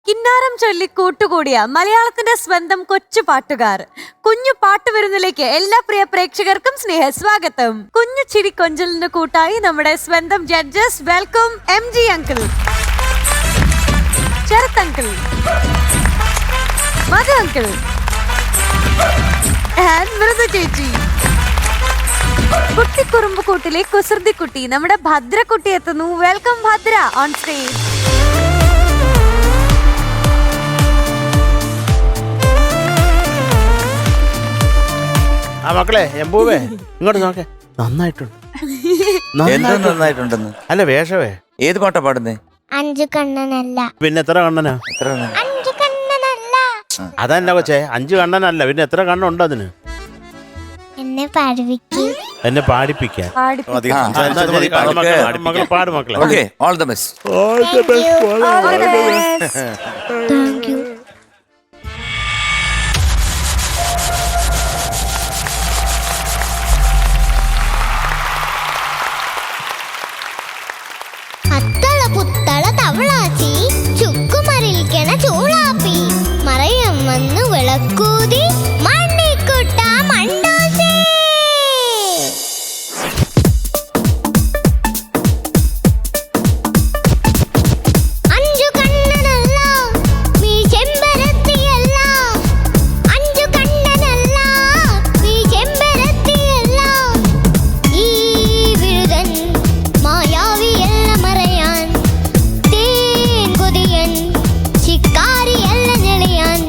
കിന്നാരം ചൊല്ലി കൂട്ടുകൂടിയ മലയാളത്തിന്റെ സ്വന്തം കൊച്ചു പാട്ടുകാർ കുഞ്ഞു പാട്ടുവിരുന്നിലേക്ക് എല്ലാ പ്രിയ പ്രേക്ഷകർക്കും സ്നേഹ സ്വാഗതം. കുഞ്ഞു ചിരി കൊഞ്ചലിന് കൂട്ടായി നമ്മുടെ സ്വന്തം judges. Welcome MG uncle, Sharath uncle, Madhu uncle and Mridu ചേച്ചി. കുട്ടിക്കുറുമ്പ് കൂട്ടിലെ കുസൃതിക്കുട്ടി നമ്മുടെ ഭദ്രക്കുട്ടി എത്തുന്നു. Welcome Bhadra on stage. ആ മക്കളെ എമ്പൂവേ ഇങ്ങോട്ട് നോക്കേ. നന്നായിട്ടുണ്ട്. നന്നായിട്ടുണ്ടെന്ന് അല്ല വേഷവേ. ഏത് പാട്ടാ പാടുന്നേ? അഞ്ചു കണ്ണനല്ല. പിന്നെ എത്ര കണ്ണനാ? എത്ര കണ്ണൻ? അഞ്ചു കണ്ണനല്ല. അതല്ല കൊച്ചേ, 5 കണ്ണനല്ല. പിന്നെ എത്ര കണ്ണുണ്ട് അതിന്? എന്നെ പാടിപ്പിക്കും. എന്നെ പാടിപ്പിക്കാൻ. മക്കളെ പാട് മക്കളെ. Okay, all the best. Thank you. അത്തള പുത്തള തവളാച്ചി ചുക്കുമരിൽക്കണ ചൂളാപ്പി മറയം വന്ന് വിളക്കൂതി മണ്ണിക്കുട്ട മണ്ടോസി. അഞ്ചു കണ്ണനല്ല നീ ചെമ്പരത്തിയല്ല. അഞ്ചു കണ്ണനല്ല നീ ചെമ്പരത്തിയല്ല. ഈ വിരുദൻ മായാവിയല്ല മറയാൻ. തേൻ കൊതിയൻ ശിക്കാരിയല്ല ഞെളിയാൻ.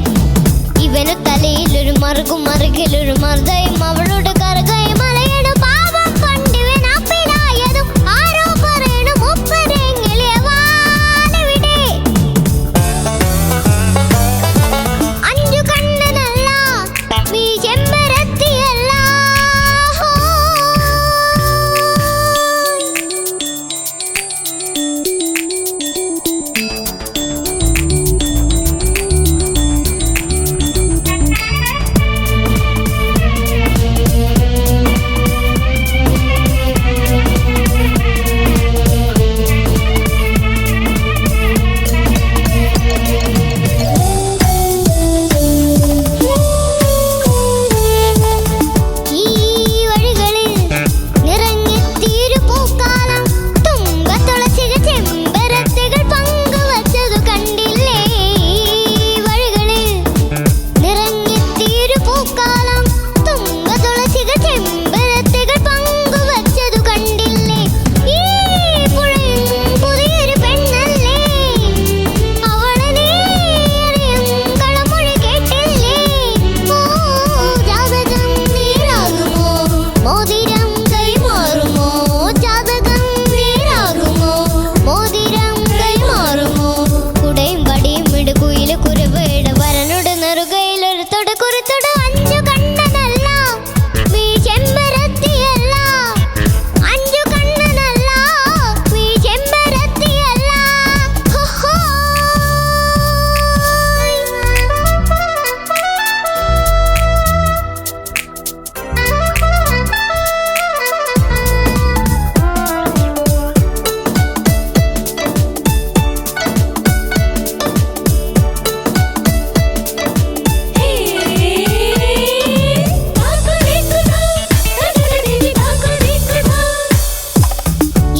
ഇവനു തലയിലൊരു മറുകും മറുകിലൊരു മർദ്ദയും അവളുടെ കറുകയും മലയുടെ പാപം കൊണ്ടിവൻ അപ്പിലായതും ആരോ പറയണം ഒപ്പരെങ്ങിളിയവാനെവിടെ. അഞ്ചു കണ്ണനല്ല നീ ചെമ്പരത്തിയല്ല. ഈ വഴികളിൽ നിറഞ്ഞെത്തിയൊരു പൂക്കാലം തുമ്പത്തുളസികൾ ചെമ്പരത്തികൾ പങ്കുവച്ചതു കണ്ടില്ലേ. ഈ വഴികളിൽ നിറഞ്ഞെത്തിയൊരു പൂക്കാലം തുമ്പത്തുളസികൾ ചെമ്പരത്തികൾ പങ്കുവച്ചതു കണ്ടില്ലേ. ഈ പുഴയും പുതിയൊരു പെണ്ണല്ലേ, അവളെ നീ അറിയും കളമൊഴി കേട്ടില്ലേ. ഓ ജാതകം നീരാകുമോ, മോതിരം കൈമാറുമോ. ജാതകം നീരാകുമോ, മോതിരം കൈമാറുമോ. കുടയും വടിയും ഇടുകുയില് കുരുവയുടെ വരനുടെ നെറുകയിലൊരു തൊടുകുറുത്തൊടു. അഞ്ചു കണ്ണനല്ല നീ ചെമ്പരത്തിയല്ല. അഞ്ചു കണ്ണനല്ല നീ ചെമ്പരത്തിയല്ല. ഹോ.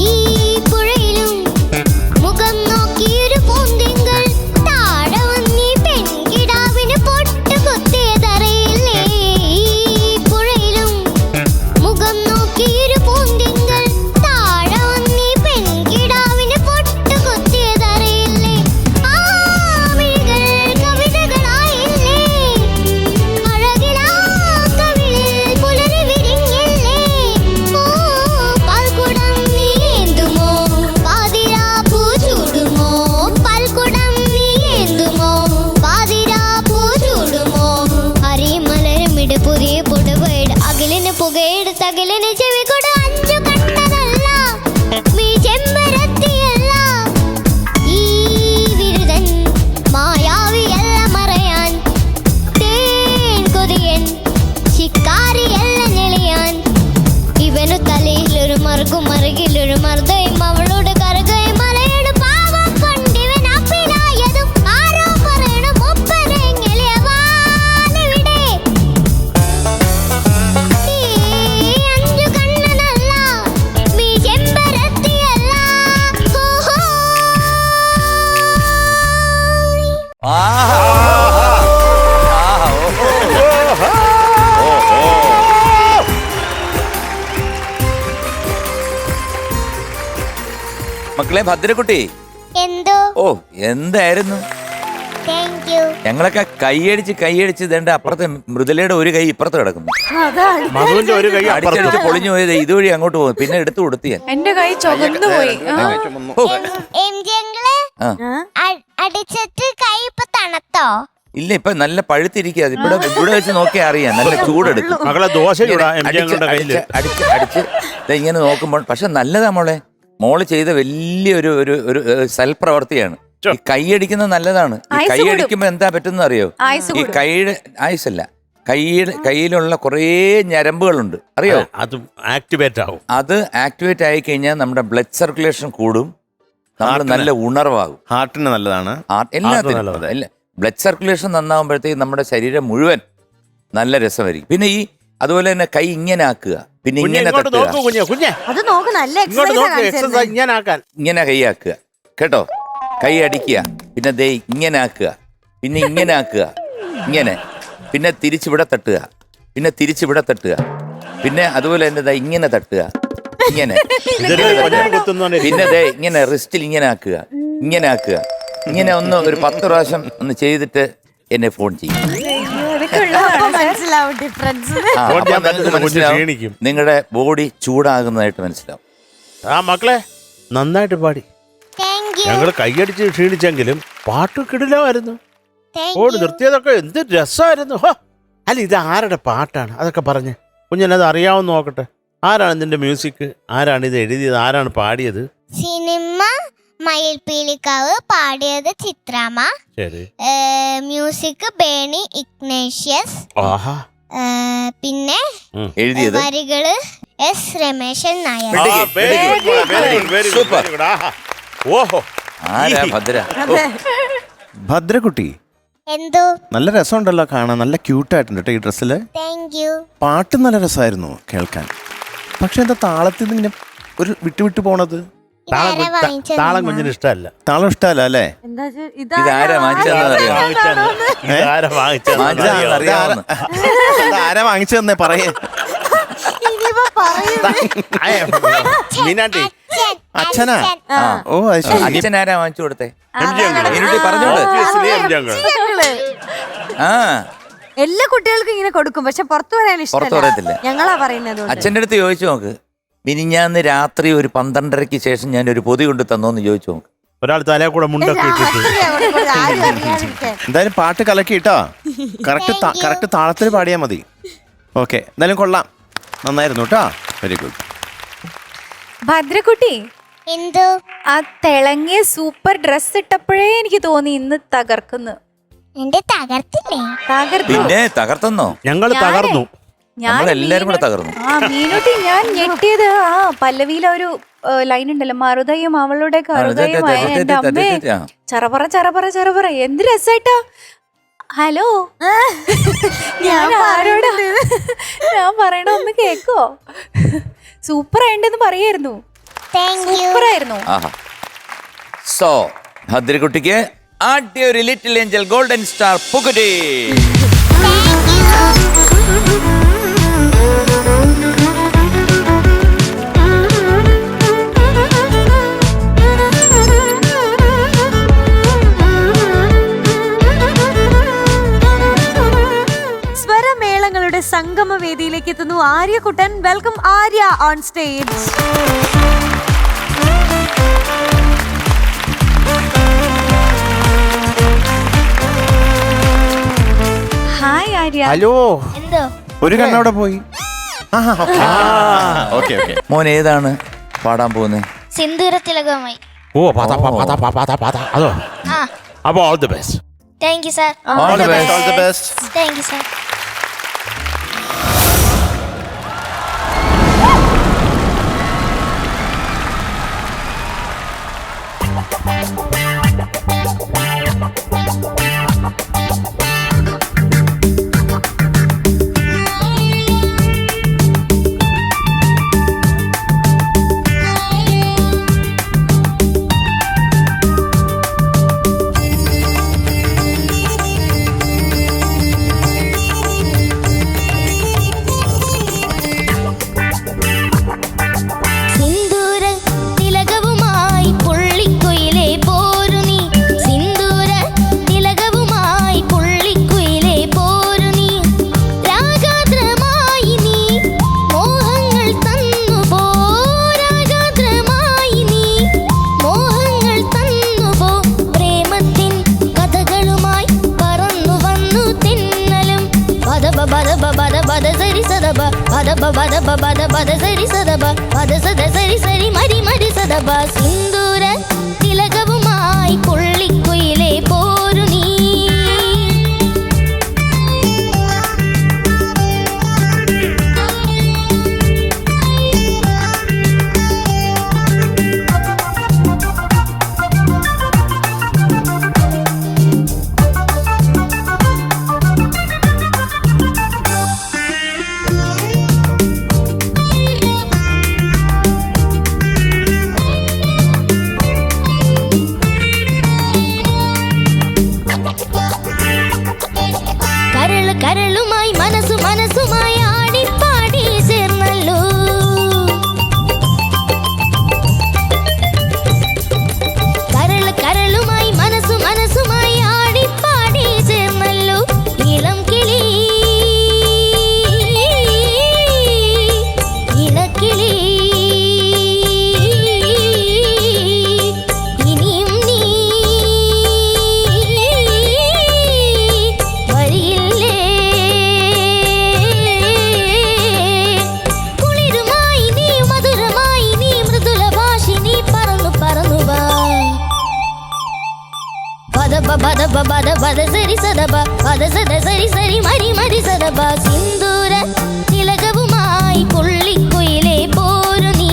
ഈ പുഴയിലും മുഖം നോക്കിയൊരു പൂന്തിങ്കൾ താഴെ വന്നീ പെൺകിടാവിന് പൊട്ട് കുത്തിയതറിയില്ലേ. ഈ പുഴയിലും മുഖം നോക്കിയൊരു പൂന്തിങ്കൾ താഴെ വന്നീ പെൺകിടാവിന് പൊട്ട് കുത്തിയതറിയില്ലേ. ആ മിഴികൾ കവിതകളായില്ലേ, അഴകിലാ കവിളിൽ പുലരി വിരിഞ്ഞില്ലേ. ഓ പാൽക്കുടം നീ ഏന്തുമോ, പാതിരാ പൂ ചൂടുമോ. പാൽക്കുടം നീ ഏന്തുമോ, പാതിരാ പൂ ചൂടുമോ. അരിമലരമിട് പുതിയ പുടവയുടെ അകലിന് പുകയെടുത്ത് അകലിന് ചെവികൊട്. അഞ്ചു കണ്ണനല്ല നീ ചെമ്പരത്തിയല്ല. ഈ വിരുദൻ മായാവിയല്ല മറയാൻ. തേൻ കൊതിയൻ ശിക്കാരിയല്ല ഞെളിയാൻ. ഇവനു തലയിലൊരു മറുകും മറുകിലൊരു മർദ്ദയും അവളുടെ കറുകയും മലയുടെ പാവം കൊണ്ടിവൻ അപ്പിലായതും ആരോ ആഹാ. ആഹാ, ഓഹോ. മക്കളെ ഭദ്രക്കുട്ടി, എന്തോ ഓ എന്തായിരുന്നു താങ്ക് യു. ഞങ്ങളൊക്കെ കൈയടിച്ച് ഇതേണ്ട അപ്പുറത്തെ മൃദുലയുടെ ഒരു കൈ ഇപ്പുറത്ത് കിടക്കുന്നു. അതാണ് മധുവിന്റെ ഒരു കൈ അടിച്ചടിച്ച് അപ്പുറത്ത്. പൊളിഞ്ഞു പോയത് ഇതുവഴി അങ്ങോട്ട് പോകും. പിന്നെ എടുത്തു കൊടുത്തു ഞാൻ. എന്റെ കൈ ചുവന്നു പോയി. ഓ, എംജിങ്ങള് ആ. അടിച്ചിട്ട് കൈ ഇപ്പൊ തണുത്തോ? ഇല്ല, ഇപ്പൊ നല്ല പഴുത്തിരിക്കുക. ഇവിടെ വെച്ച് നോക്കിയാൽ അറിയാം, നല്ല ചൂടെടുക്കും. മകളെ ദോശ ചൂടാ എം ജി അടിച്ച് അങ്ങളുടെ കയ്യില്. അടിച്ച് ദേ ഇങ്ങനെ നോക്കുമ്പോൾ പക്ഷെ നല്ലതാ മോള് ചെയ്ത വലിയൊരു ഒരു സൽപ്രവർത്തിയാണ്. ഈ കൈയടിക്കുന്നത് നല്ലതാണ്. ഈ ആയുസ് കൈയടിക്കുമ്പോ എന്താ പറ്റുന്ന അറിയോ? ആയുസ് ഈ കൈയുടെ ആയുസല്ല, കയ്യിലുള്ള കുറേ ഞരമ്പുകളുണ്ട്, അറിയോ? അത് ആക്ടിവേറ്റ് ആവും. അത് ആക്ടിവേറ്റ് ആയി കഴിഞ്ഞാൽ നമ്മുടെ ബ്ലഡ് സർക്കുലേഷൻ കൂടും, നമ്മൾ നല്ല ഉണർവാകും. ഹാർട്ടിന് നല്ലതാണ്. എല്ലാത്തിനും നല്ലതാണ്. അല്ല, ബ്ലഡ് സർക്കുലേഷൻ നന്നാകുമ്പോഴത്തേക്ക് നമ്മുടെ ശരീരം മുഴുവൻ നല്ല രസമായിരിക്കും. പിന്നെ ഈ അതുപോലെ തന്നെ കൈ ഇങ്ങനെ ആക്കുക, പിന്നെ കുഞ്ഞെ ഇങ്ങനെ ഇങ്ങോട്ട് തട്ടുക, നോക്കൂ കുഞ്ഞെ. അത് നോക്ക്, നല്ല ഇങ്ങോട്ട് നോക്ക്, എക്സസൈസ് എക്സസൈസ് ഇങ്ങനെ ആക്കാൻ. ഇങ്ങനെ കൈ ആക്കുക കേട്ടോ. കൈ അടിക്കുക, പിന്നെ ദേ ഇങ്ങനെ ആക്കുക, പിന്നെ ഇങ്ങനെ ആക്കുക, ഇങ്ങനെ, പിന്നെ തിരിച്ചിവിടെ തട്ടുക, പിന്നെ തിരിച്ചിവിടെ തട്ടുക, പിന്നെ അതുപോലെ തന്നെ ദേ ഇങ്ങനെ തട്ടുക, ഇങ്ങനെ, ഇതൊരു ഇങ്ങനെ കൊഞ്ഞനം തട്ടുക. കുത്തുന്നോണ്ട് പിന്നെ ദേ ഇങ്ങനെ റിസ്റ്റിൽ ഇങ്ങനെ ആക്കുക, ഇങ്ങനെ ആക്കുക. ഇങ്ങനെ ഒരു 10 പ്രാവശ്യം ഒന്ന് ചെയ്തിട്ട് എന്നെ ഫോൺ ചെയ്യും. മനസ്സിലാവും ഡിഫറൻസ്. ആ, ഫോൺ അപ്പം ചെയ്യാൻ നിങ്ങൾക്ക് പറ്റുന്ന കുഞ്ഞ് മനസ്സിലാവും, ക്ഷീണിക്കും. നിങ്ങളുടെ ബോഡി ചൂടാകുന്നതായിട്ട് മനസ്സിലാവും. ആ മക്കളെ നന്നായിട്ട് പാടി. Thank you. ഞങ്ങള് കൈയടിച്ച് ക്ഷീണിച്ചെങ്കിലും പാട്ട് കിടിലമായിരുന്നു. താങ്ക് ഓടി യു. നിർത്തിയതൊക്കെ എന്ത് രസമായിരുന്നു. ഹോ, അല്ല ഇത് ആരുടെ പാട്ടാണ് അതൊക്കെ പറഞ്ഞ് കുഞ്ഞിനത് അറിയാവുന്ന നോക്കട്ടെ. ആരാണ് ഇതിന്റെ മ്യൂസിക്? ആരാണ് ഇത് എഴുതിയത്? ആരാണ് പാടിയത്? സിനിമ മയിൽപീലിക്കാവ്, പാടിയത് ചിത്രാമ്മ, ശരി. മ്യൂസിക് ബേണി ഇഗ്നേഷ്യസ്, ആഹാ. പിന്നെ എഴുതിയത് വരികള് എസ് രമേശൻ നായർ. ആ, ആ, very good, very good, very good, Super. very good. ആഹാ. ഓഹോ. ആരാ ഭദ്ര? ഓ, ഭദ്രക്കുട്ടി, എന്തോ നല്ല രസമുണ്ടല്ലോ കാണാൻ. നല്ല ക്യൂട്ടായിട്ടുണ്ട് കേട്ടോ ഈ ഡ്രസ്സില്. Thank you. പാട്ട് നല്ല രസമായിരുന്നു കേൾക്കാൻ. പക്ഷെ എന്താ താളത്തിൽ നിന്ന് ഇങ്ങനെ ഒരു വിട്ടു പോണത്? താളം താളം കുഞ്ഞിന് ഇഷ്ടമല്ല. താളം ഇഷ്ടമല്ല അല്ലേ? എന്താ ഇതാരാ വാങ്ങിച്ചതെന്നറിയാമോ? ഇതാരാ വാങ്ങിച്ചത്? അറിയാവുന്ന ആരാ വാങ്ങിച്ചു തന്നെ പറയേ. മീനാണ്ടി അച്ഛനാ? ആ. ഓ അത് ശരി. അച്ഛനാരാ വാങ്ങിച്ചു കൊടുത്തേ? M G uncle. മീനുട്ടി പറഞ്ഞോളൂ. Obviously M G uncle. ആ, എല്ലാ കുട്ടികൾക്കും ഇങ്ങനെ കൊടുക്കും, പക്ഷെ പുറത്തു പറയാൻ പുറത്ത് പറയത്തില്ല. ഞങ്ങളാ പറയുന്നത്. അച്ഛൻ്റെ അടുത്ത് ചോദിച്ചു നോക്ക്. മിനിഞ്ഞാന്ന് രാത്രി ഒരു 12:30-ക്ക് ശേഷം ഞാൻ ഒരു പൊതി കൊണ്ട് തന്നോന്ന് ചോദിച്ചു നോക്ക്. ഒരാൾ തലേ കൂടെ മുണ്ടൊക്കെ ഇട്ടിട്ട്. എന്തായാലും പാട്ട് കലക്കിട്ടോ. കറക്റ്റ് താളത്തിൽ പാടിയാൽ മതി. ഓക്കെ, എന്തായാലും കൊള്ളാം, നന്നായിരുന്നു കേട്ടോ. Very good. ഭദ്രക്കുട്ടി, എന്തോ ആ തിളങ്ങിയ സൂപ്പർ ഡ്രസ് ഇട്ടപ്പോഴേ എനിക്ക് തോന്നി ഇന്ന് തകർക്കുന്നു. എന്റെ തകർത്തില്ലേ? തകർത്തു. പിന്നെ തകർത്തെന്നോ? ഞങ്ങൾ തകർന്നു. നമ്മളെല്ലാരും കൂടെ തകർന്നു. ആ മീനുട്ടി, ഞാൻ ഞെട്ടിയത് ആ പല്ലവിയിലെ ഒരു ലൈൻ ഉണ്ടല്ലോ, മറുതയും അവളുടെ കറുതയുമായ എന്റെ അമ്മേ, ചറപറ ചറപറ ചറപറ, എന്ത് രസായിട്ടാ. ഹലോ, ഞാൻ ആരോടാ ഞാൻ പറയണ ഒന്ന് കേക്കോ? സൂപ്പർ ആയിണ്ടെന്ന് പറയായിരുന്നു. Thank you. സൂപ്പർ ആയിരുന്നു. ആഹാ. സോ ഭദ്രക്കുട്ടിക്ക് ആദ്യ ഒരു ലിറ്റിൽ ഏഞ്ചൽ ഗോൾഡൻ സ്റ്റാർ പുകുടി. Thank you. സ്വരമേളങ്ങളുടെ സംഗമവേദിയിലേക്ക് എത്തുന്നു ആര്യക്കുട്ടൻ. Welcome Arya on stage. Hi Arya. Hello, എന്തോ ഒരു കണ്ണവിടെ പോയി. Okay okay. മോൻ ഏതാണ് പാടാൻ പോകുന്നത്? സിന്ദൂര തിലകമായി. ഓ അതോ. ആ, അപ്പൊ all the best. Thank you sir. All the best. All the best. Thank you sir. പദ സരി സദബ പദ സദ സരി സരി മരി മരി സദബ സിന്ദൂര തിലകവുമായി പുള്ളിക്കുയിലേ പോരു നീ കരളുമായി മനസ്സുമായി ആടിപ്പാടി ചേർന്നല്ലോ കരളുമായി മനസ്സുമായി ആടിപ്പാടി ചേർന്നല്ലോ ഇളം കിളി ഇണക്കിളി ഇനിയും നീ വരിയില്ലേ കുളിരുമായി നീ മധുരമായി നീ മൃദുല ഭാഷിനി പറന്നു പറന്നു വാ പദ സരി സദബ പദ സദ സരി സരി മരി മരി സദബ സിന്ദൂര തിലകവുമായി പുള്ളിക്കുയിലേ പോരു നീ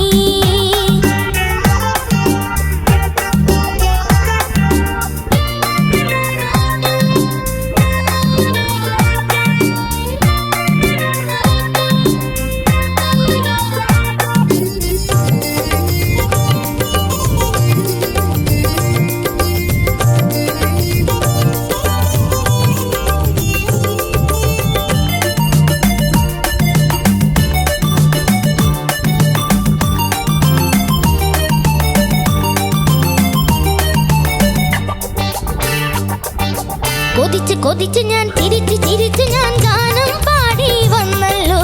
കൊതിച്ച് ഞാൻ ചിരിച്ച് ഞാൻ ഗാനം പാടി വന്നല്ലോ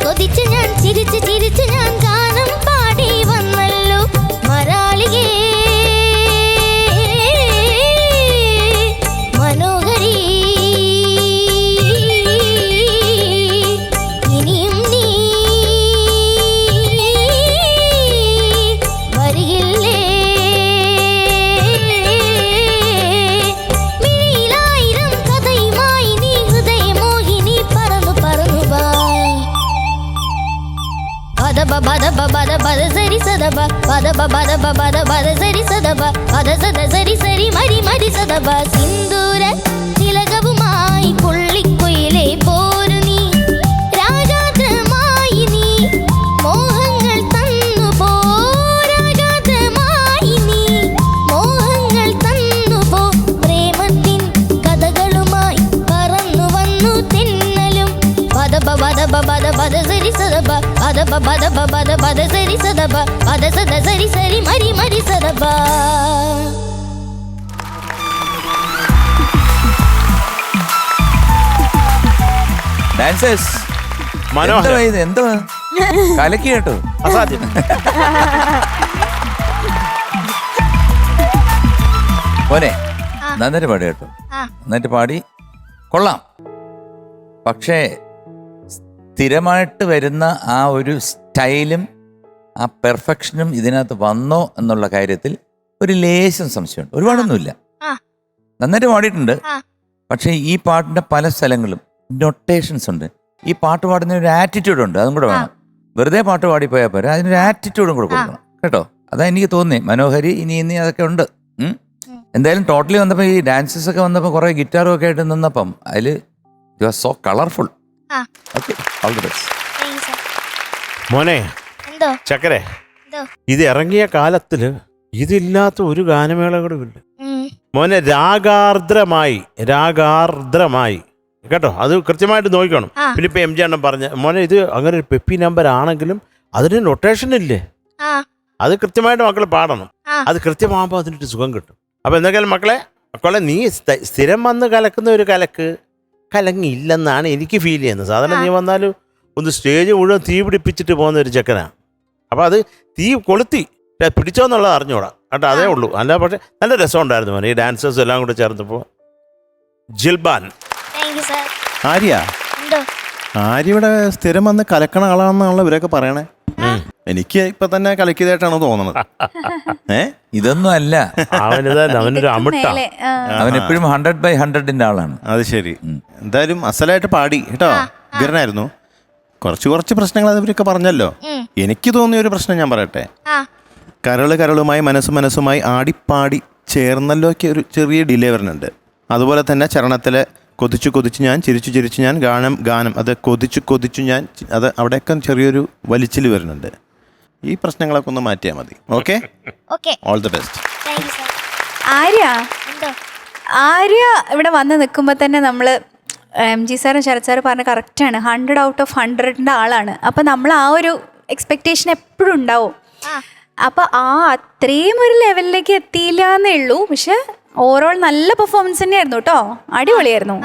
കൊതിച്ച് ഞാൻ ചിരിച്ച് ഞാൻ ഗാനം പാടി വന്നല്ലോ മരാളികേ മനോഹരി ഇനിയും നീ വരികില്ലേ മിഴിയിലായിരം കഥയുമായി നീ ഹൃദയമോഹിനി പറന്നു പറന്നു വാ പദ സരി സദബ പദ സരി സദബ പദ സദ സരി സരി മരി മരി സദബ സിന്ദൂര തിലകവുമായി പുള്ളിക്കുയിലേ പോരു നീ രാഗാദ്രമായി നീ മോഹങ്ങൾ തന്നു പോ രാഗാദ്രമായി നീ മോഹങ്ങൾ തന്നു പോ പ്രേമത്തിൻ കഥകളുമായി പറന്നു വന്നു തെന്നലും പദ സരി സദബ പദ സരി സദബ പദ സദ സരി സരി മരി മരി സദബ ഡാൻസേഴ്സ് മനോഹരം. എന്തോ കലക്കി കേട്ടോ. അസാധ്യം. മോനെ നന്നായിട്ട് പാടി കേട്ടോ. നന്നായിട്ട് പാടി കൊള്ളാം. പക്ഷേ സ്ഥിരമായിട്ട് വരുന്ന ആ ഒരു സ്റ്റൈലും ആ പെർഫെക്ഷനും ഇതിനകത്ത് വന്നോ എന്നുള്ള കാര്യത്തിൽ ഒരു ലേശം സംശയമുണ്ട്. ഒരുപാടൊന്നുമില്ല, നന്നായിട്ട് പാടിയിട്ടുണ്ട്. പക്ഷേ ഈ പാട്ടിന്റെ പല സ്ഥലങ്ങളും നൊട്ടേഷൻസ് ഉണ്ട്. ഈ പാട്ട് പാടുന്ന ഒരു ആറ്റിറ്റ്യൂഡ് ഉണ്ട്, അതും കൂടെ വേണം. വെറുതെ പാട്ട് പാടിപ്പോയാൽ പോരാ, അതിനൊരു ആറ്റിറ്റ്യൂഡും കൂടെ കൊടുക്കണം കേട്ടോ. അതാ എനിക്ക് തോന്നി. മനോഹരി ഇനി അതൊക്കെ ഉണ്ട്. എന്തായാലും ടോട്ടലി വന്നപ്പോൾ ഈ ഡാൻസസ് ഒക്കെ വന്നപ്പോൾ കുറെ ഗിറ്റാറും ഒക്കെ ആയിട്ട് നിന്നപ്പം അതിൽ you are so colourful. Okay, all the best. മോനെ ചക്കരെ, ഇത് ഇറങ്ങിയ കാലത്തില് ഇതില്ലാത്ത ഒരു ഗാനമേളകളുമില്ല മോനെ. രാഗാർദ്രമായി കേട്ടോ, അത് കൃത്യമായിട്ട് നോക്കണം. പിന്നെ ഇപ്പൊ എം ജി അണ്ണൻ പറഞ്ഞ മോനെ, ഇത് അങ്ങനെ ഒരു പെപ്പി നമ്പർ ആണെങ്കിലും അതിന് നൊട്ടേഷൻ ഇല്ലേ, അത് കൃത്യമായിട്ട് മക്കൾ പാടണം. അത് കൃത്യമാകുമ്പോൾ അതിനൊരു സുഖം കിട്ടും. അപ്പൊ എന്തൊക്കെയാലും മക്കളെ നീ സ്ഥിരം വന്ന് കലക്കുന്ന ഒരു കലങ്ങില്ലെന്നാണ് എനിക്ക് ഫീൽ ചെയ്യുന്നത്. സാധാരണ നീ വന്നാലും ഒന്ന് സ്റ്റേജ് മുഴുവൻ തീ പിടിപ്പിച്ചിട്ട് പോകുന്ന ഒരു ചെക്കനാണ്. അപ്പൊ അത് തീ കൊളുത്തി പിടിച്ചോന്നുള്ളത് അറിഞ്ഞൂടാ കേട്ടോ, അതേ ഉള്ളൂ. അല്ല പക്ഷെ നല്ല രസം ഉണ്ടായിരുന്നു മോനെ, ഈ ഡാൻസേഴ്സ് എല്ലാം കൂടെ ചേർന്നപ്പോൾ ജിൽബാൻ. Thank you sir. ആര്യ എന്തോ ആര്യ ഇവിടെ സ്ഥിരം വന്ന് കലക്കണ ആളാണെന്നാണല്ലോ ഇവരൊക്കെ പറയണേ. എനിക്ക് ഇപ്പൊ തന്നെ കലക്കിയതായിട്ടാണ് തോന്നുന്നത്. ഇതൊന്നും അല്ല, അവനൊരു അമിട്ട. മേലെ, അവൻ എപ്പോഴും 100/100 ആളാണ്. അത് ശരി. എന്തായാലും അസലായിട്ട് പാടി കേട്ടോ. ഗിരനായിരുന്നു. കുറച്ച് പ്രശ്നങ്ങൾ അവരൊക്കെ പറഞ്ഞല്ലോ. എനിക്ക് തോന്നിയ ഒരു പ്രശ്നം ഞാൻ പറയട്ടെ. കരളുമായി മനസ്സുമായി ആടിപ്പാടി ചേർന്നല്ലോക്ക് ഒരു ചെറിയ ഡിലേ വരുന്നുണ്ട്. അതുപോലെ തന്നെ ചരണത്തിലെ കൊതിച്ചു ഞാൻ ചിരിച്ചു ഞാൻ ഗാനം അത് കൊതിച്ചു ഞാൻ അത് അവിടെയൊക്കെ ചെറിയൊരു വലിച്ചിൽ വരുന്നുണ്ട്. ഈ പ്രശ്നങ്ങളൊക്കെ ഒന്ന് മാറ്റിയാൽ മതി. Okay, all the best. Arya ഇവിടെ വന്ന് നിൽക്കുമ്പോൾ തന്നെ നമ്മൾ MG സാറും ശരത് സാറും പറഞ്ഞ കറക്റ്റാണ്. 100 ഔട്ട് ഓഫ് 100ന്റെ ആളാണ്. അപ്പം നമ്മൾ ആ ഒരു എക്സ്പെക്റ്റേഷൻ എപ്പോഴും ഉണ്ടാവും. അപ്പം അത്രയും ഒരു ലെവലിലേക്ക് എത്തിയില്ല എന്നേ ഉള്ളൂ. പക്ഷെ ഓവറോൾ നല്ല പെർഫോമൻസ് തന്നെയായിരുന്നു കേട്ടോ. അടിപൊളിയായിരുന്നു.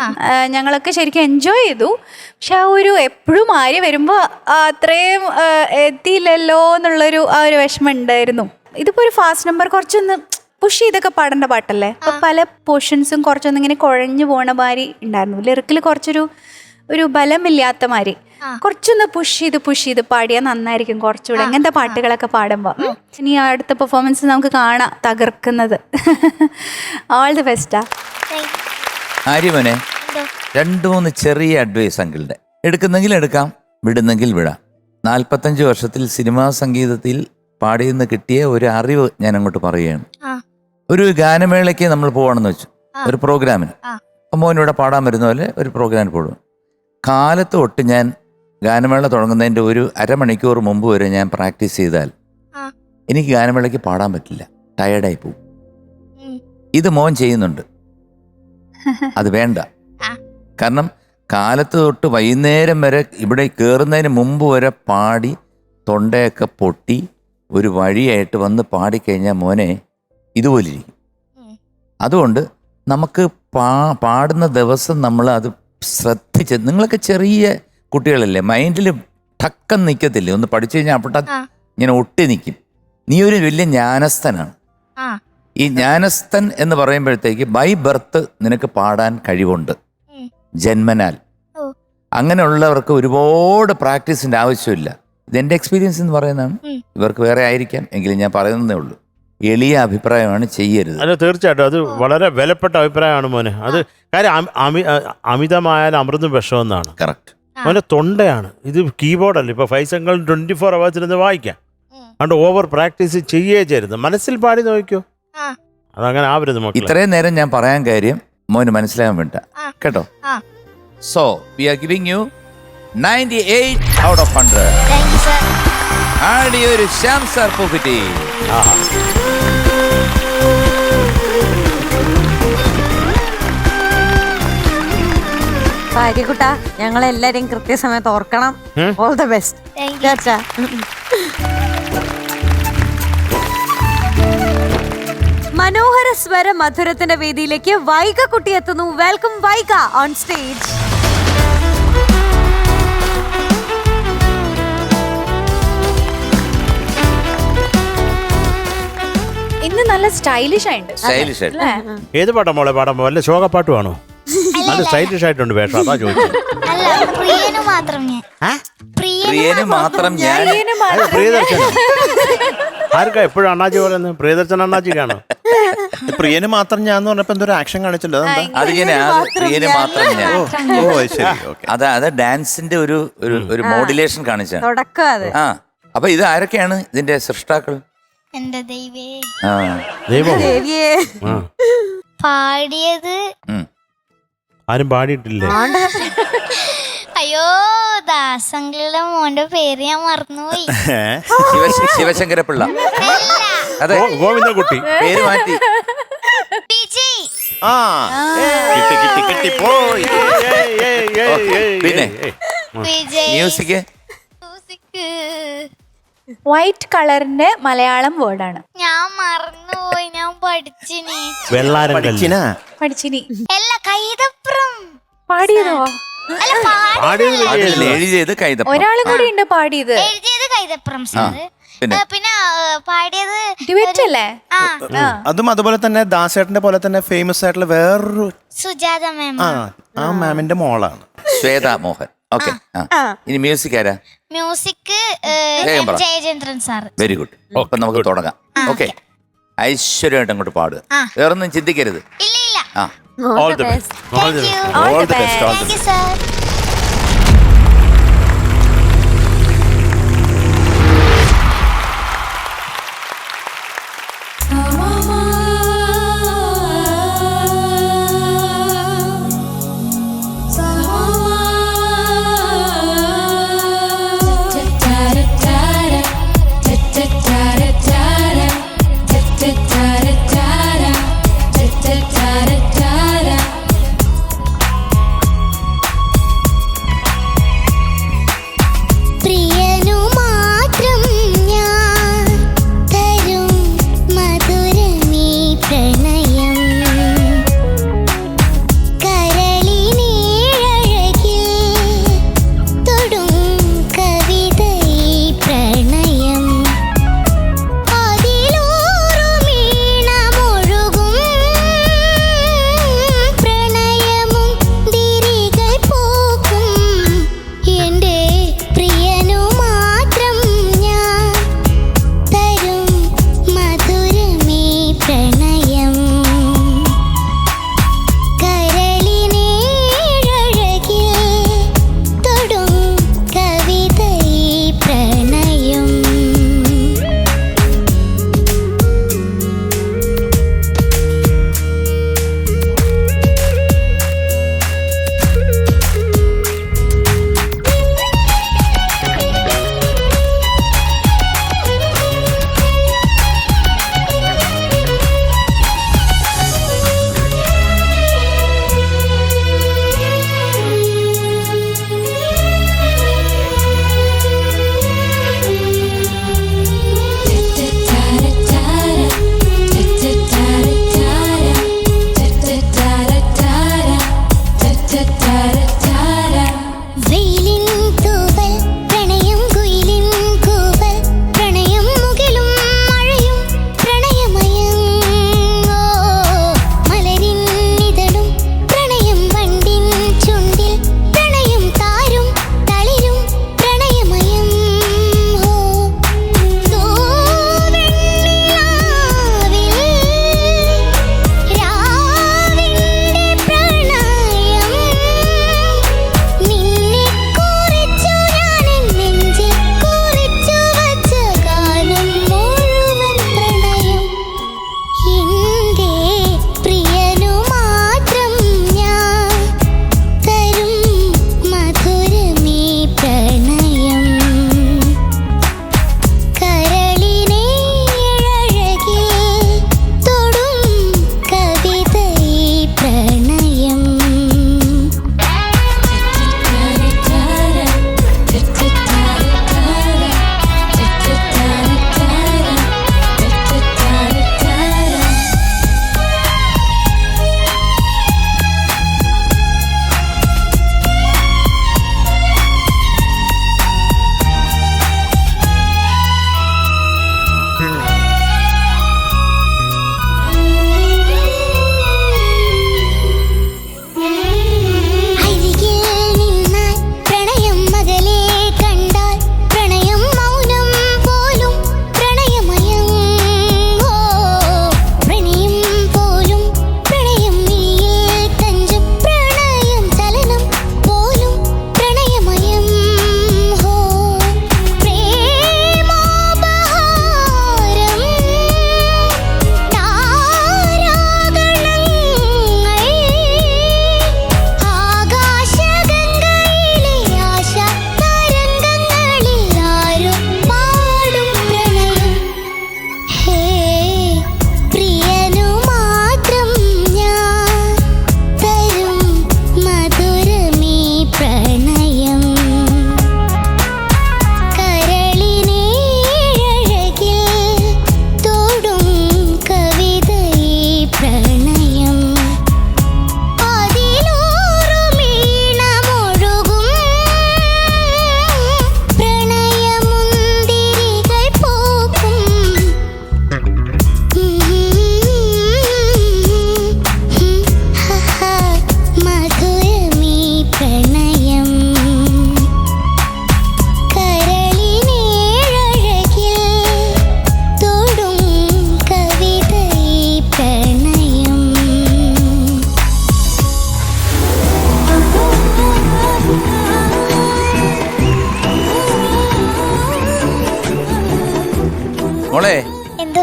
ഞങ്ങളൊക്കെ ശരിക്കും എൻജോയ് ചെയ്തു. പക്ഷെ ആ ഒരു എപ്പോഴും ആര്യ വരുമ്പോൾ അത്രയും എത്തിയില്ലല്ലോ എന്നുള്ളൊരു ആ ഒരു വിഷമം ഉണ്ടായിരുന്നു. ഇതിപ്പോൾ ഒരു ഫാസ്റ്റ് നമ്പർ കുറച്ചൊന്ന് പുഷ് ചെയ്തൊക്കെ പാടേണ്ട പാട്ടല്ലേ. അപ്പൊ പല പോർഷൻസും കുറച്ചൊന്നും ഇങ്ങനെ കുഴഞ്ഞു പോണ മാതിരി ഉണ്ടായിരുന്നു. ലിറിക്കിൽ കുറച്ചൊരു ബലമില്ലാത്ത മാതിരി. കുറച്ചൊന്ന് പുഷ് ചെയ്ത് പാടിയാൽ നന്നായിരിക്കും കുറച്ചുകൂടെ ഇങ്ങനത്തെ പാട്ടുകളൊക്കെ പാടുമ്പോൾ. ഇനി അടുത്ത പെർഫോമൻസ് നമുക്ക് കാണാം തകർക്കുന്നത്. All the ബെസ്റ്റാ. ആര്യമോനെ, 2-3 ചെറിയ അഡ്വൈസ് അങ്കിളുടെ. എടുക്കുന്നെങ്കിൽ എടുക്കാം, വിടുന്നെങ്കിൽ വിടാം. 45 വർഷത്തിൽ സിനിമാ സംഗീതത്തിൽ പാടിയെന്ന് കിട്ടിയ ഒരു അറിവ് ഞാൻ അങ്ങോട്ട് പറയുകയാണ്. ഒരു ഗാനമേളയ്ക്ക് നമ്മൾ പോവാണെന്ന് വെച്ചു, ഒരു പ്രോഗ്രാമിന്. മോനിവിടെ പാടാൻ വരുന്ന പോലെ ഒരു പ്രോഗ്രാമിന് പോകും. കാലത്ത് തൊട്ട് ഞാൻ ഗാനമേള തുടങ്ങുന്നതിൻ്റെ ഒരു അരമണിക്കൂർ മുമ്പ് വരെ ഞാൻ പ്രാക്ടീസ് ചെയ്താൽ എനിക്ക് ഗാനമേളയ്ക്ക് പാടാൻ പറ്റില്ല, ടയർഡായി പോകും. ഇത് മോൻ ചെയ്യുന്നുണ്ട്, അത് വേണ്ട. കാരണം കാലത്ത് തൊട്ട് വൈകുന്നേരം വരെ ഇവിടെ കയറുന്നതിന് മുമ്പ് വരെ പാടി തൊണ്ടയൊക്കെ പൊട്ടി ഒരു വഴിയായിട്ട് വന്ന് പാടിക്കഴിഞ്ഞാൽ മോനെ ഇതുപോലെ ഇരിക്കും. അതുകൊണ്ട് നമുക്ക് പാടുന്ന ദിവസം നമ്മൾ അത് ശ്രദ്ധിച്ച്, നിങ്ങളൊക്കെ ചെറിയ കുട്ടികളല്ലേ, മൈൻഡിൽ ടക്കം നിൽക്കത്തില്ലേ, ഒന്ന് പഠിച്ചു കഴിഞ്ഞാൽ അപ്പട്ട ഇങ്ങനെ ഒട്ടി നിൽക്കും. നീ ഒരു വലിയ ജ്ഞാനസ്ഥനാണ്. ഈ ജ്ഞാനസ്ഥൻ എന്ന് പറയുമ്പോഴത്തേക്ക് ബൈ ബർത്ത് നിനക്ക് പാടാൻ കഴിവുണ്ട്, ജന്മനാൽ. അങ്ങനെയുള്ളവർക്ക് ഒരുപാട് പ്രാക്ടീസിൻ്റെ ആവശ്യമില്ല. ഇതെൻ്റെ എക്സ്പീരിയൻസ് എന്ന് പറയുന്നതാണ്. ഇവർക്ക് വേറെ ആയിരിക്കാം, എങ്കിലും ഞാൻ പറയുന്നതേ ഉള്ളൂ. എളിയ അഭിപ്രായമാണ്, ചെയ്യരുത്. അല്ല, തീർച്ചയായിട്ടും അത് വളരെ വിലപ്പെട്ട അഭിപ്രായമാണ് മോനെ. അത് കാര്യം അമിതമായാലും അമൃതും വിഷമെന്നാണ്. കറക്റ്റ്. മോനെ തൊണ്ടയാണ് ഇത്, കീബോർഡല്ല. ഇപ്പൊ 5 സെക്കൻഡ് 24 hours ഇരുന്ന് വായിക്കാം. അതുകൊണ്ട് ഓവർ പ്രാക്ടീസ് ചെയ്യരുത്. മനസ്സിൽ പാടി നോക്കിയോ, അതങ്ങനെ ആവരുത് മക്കളെ. ഇത്രയും നേരം ഞാൻ പറയാൻ കാര്യം മോന് മനസ്സിലാകാൻ വേണ്ട കേട്ടോ. So we are giving you 98 out of 100. Thank you sir. ആടിയൊരു ശ്യാം സാർ പൂക്കുറ്റി. ഭാര്യക്കുട്ടാ, ഞങ്ങളെല്ലാരെയും കൃത്യസമയത്ത് ഓർക്കണം. All the best. മനോഹര സ്വര മധുരത്തിന്റെ വേദിയിലേക്ക് വൈഗ കുട്ടി എത്തുന്നു. Welcome Vaiga on stage. ഇന്ന് നല്ല സ്റ്റൈലിഷ് ആയിട്ട്. ഏത് പാട്ടാ മോളെ പാടാൻ? വല്ല ശോകപ്പാട്ടുവാണോ? നല്ല സ്റ്റൈലിഷ് ആയിട്ടുണ്ട് വേഷം, അതാ ചോദിച്ചത്. അല്ല, പ്രിയന് മാത്രം ഞാൻ. പ്രിയദർശൻ ആർക്കാ എപ്പോഴും അണ്ണാച്ചി പറയുന്നത്? പ്രിയദർശൻ അണ്ണാച്ചിക്കാണോ? പ്രിയന് മാത്രം ഞാൻ എന്ന് പറഞ്ഞപ്പോ എന്തൊരു ആക്ഷൻ കാണിച്ചല്ലോ. അത് ഡാൻസിന്റെ ഒരു മോഡുലേഷൻ കാണിച്ചാണ്. തുടക്കം അത്. അപ്പൊ ഇത് ആരൊക്കെയാണ് ഇതിന്റെ സൃഷ്ടാക്കൾ? എന്റെ ദൈവേ. ദേവിയേ. പാടിയത് ആരും പാടിയിട്ടില്ലേ? അയ്യോ, ദാസങ്ങളുടെ മോന്റെ പേര് ഞാൻ മറന്നുപോയി. ശിവശങ്കരപ്പിള്ള. അതെ, ഗോവിന്ദൻകുട്ടി. പേര് മാറ്റി. പിന്നെ മ്യൂസിക് വൈറ്റ് കളറിന്റെ മലയാളം വേർഡാണ്. ഞാൻ മറന്നുപോയി, ഞാൻ പഠിച്ചിനി. പഠിച്ചിനി. അല്ല, കൈതപ്രം പാടിയതോ? എഴുതിയത് കൈതപ്രം. ഒരാളും കൂടി ഉണ്ട് പാടിയത്. എഴുതിയത് കൈതപ്രം സാറ്, പിന്നെ പിന്നെ പാടിയത് ഡ്യുവറ്റ് അല്ലേ? അതും അതുപോലെ തന്നെ ദാസേട്ടന്റെ പോലെ തന്നെ ഫേമസ് ആയിട്ടുള്ള വേറൊരു സുജാത മാം. ആ മാമിന്റെ മോളാണ് ശ്വേത മോഹൻ. ഓക്കെ. ഇനി മ്യൂസിക് ആരാ? മ്യൂസിക് വേഗം പറ. ജയചന്ദ്രൻ സാർ. Very good. അപ്പൊ നമുക്ക് തുടങ്ങാം. ഓക്കെ. ഐശ്വര്യമായിട്ട് അങ്ങോട്ട് പാടുക. വേറൊന്നും ചിന്തിക്കരുത്. ഇല്ല ഇല്ല. ആ All the best. All the best. All All the the best. All the thank you best. Sir. പ്രിയനു മാത്രം ഞാൻ തരും മധുരമീ പ്രണയം. കരളിനീഴഴകിൽ തൊടും കവിതയീ പ്രണയം. അതിലൂറുമീണമൊഴുകും പ്രണയമും തിരികൾ പോക്കും. എന്റെ പ്രിയനു മാത്രം ഞാൻ തരും മധുരമീ പ്രണയം.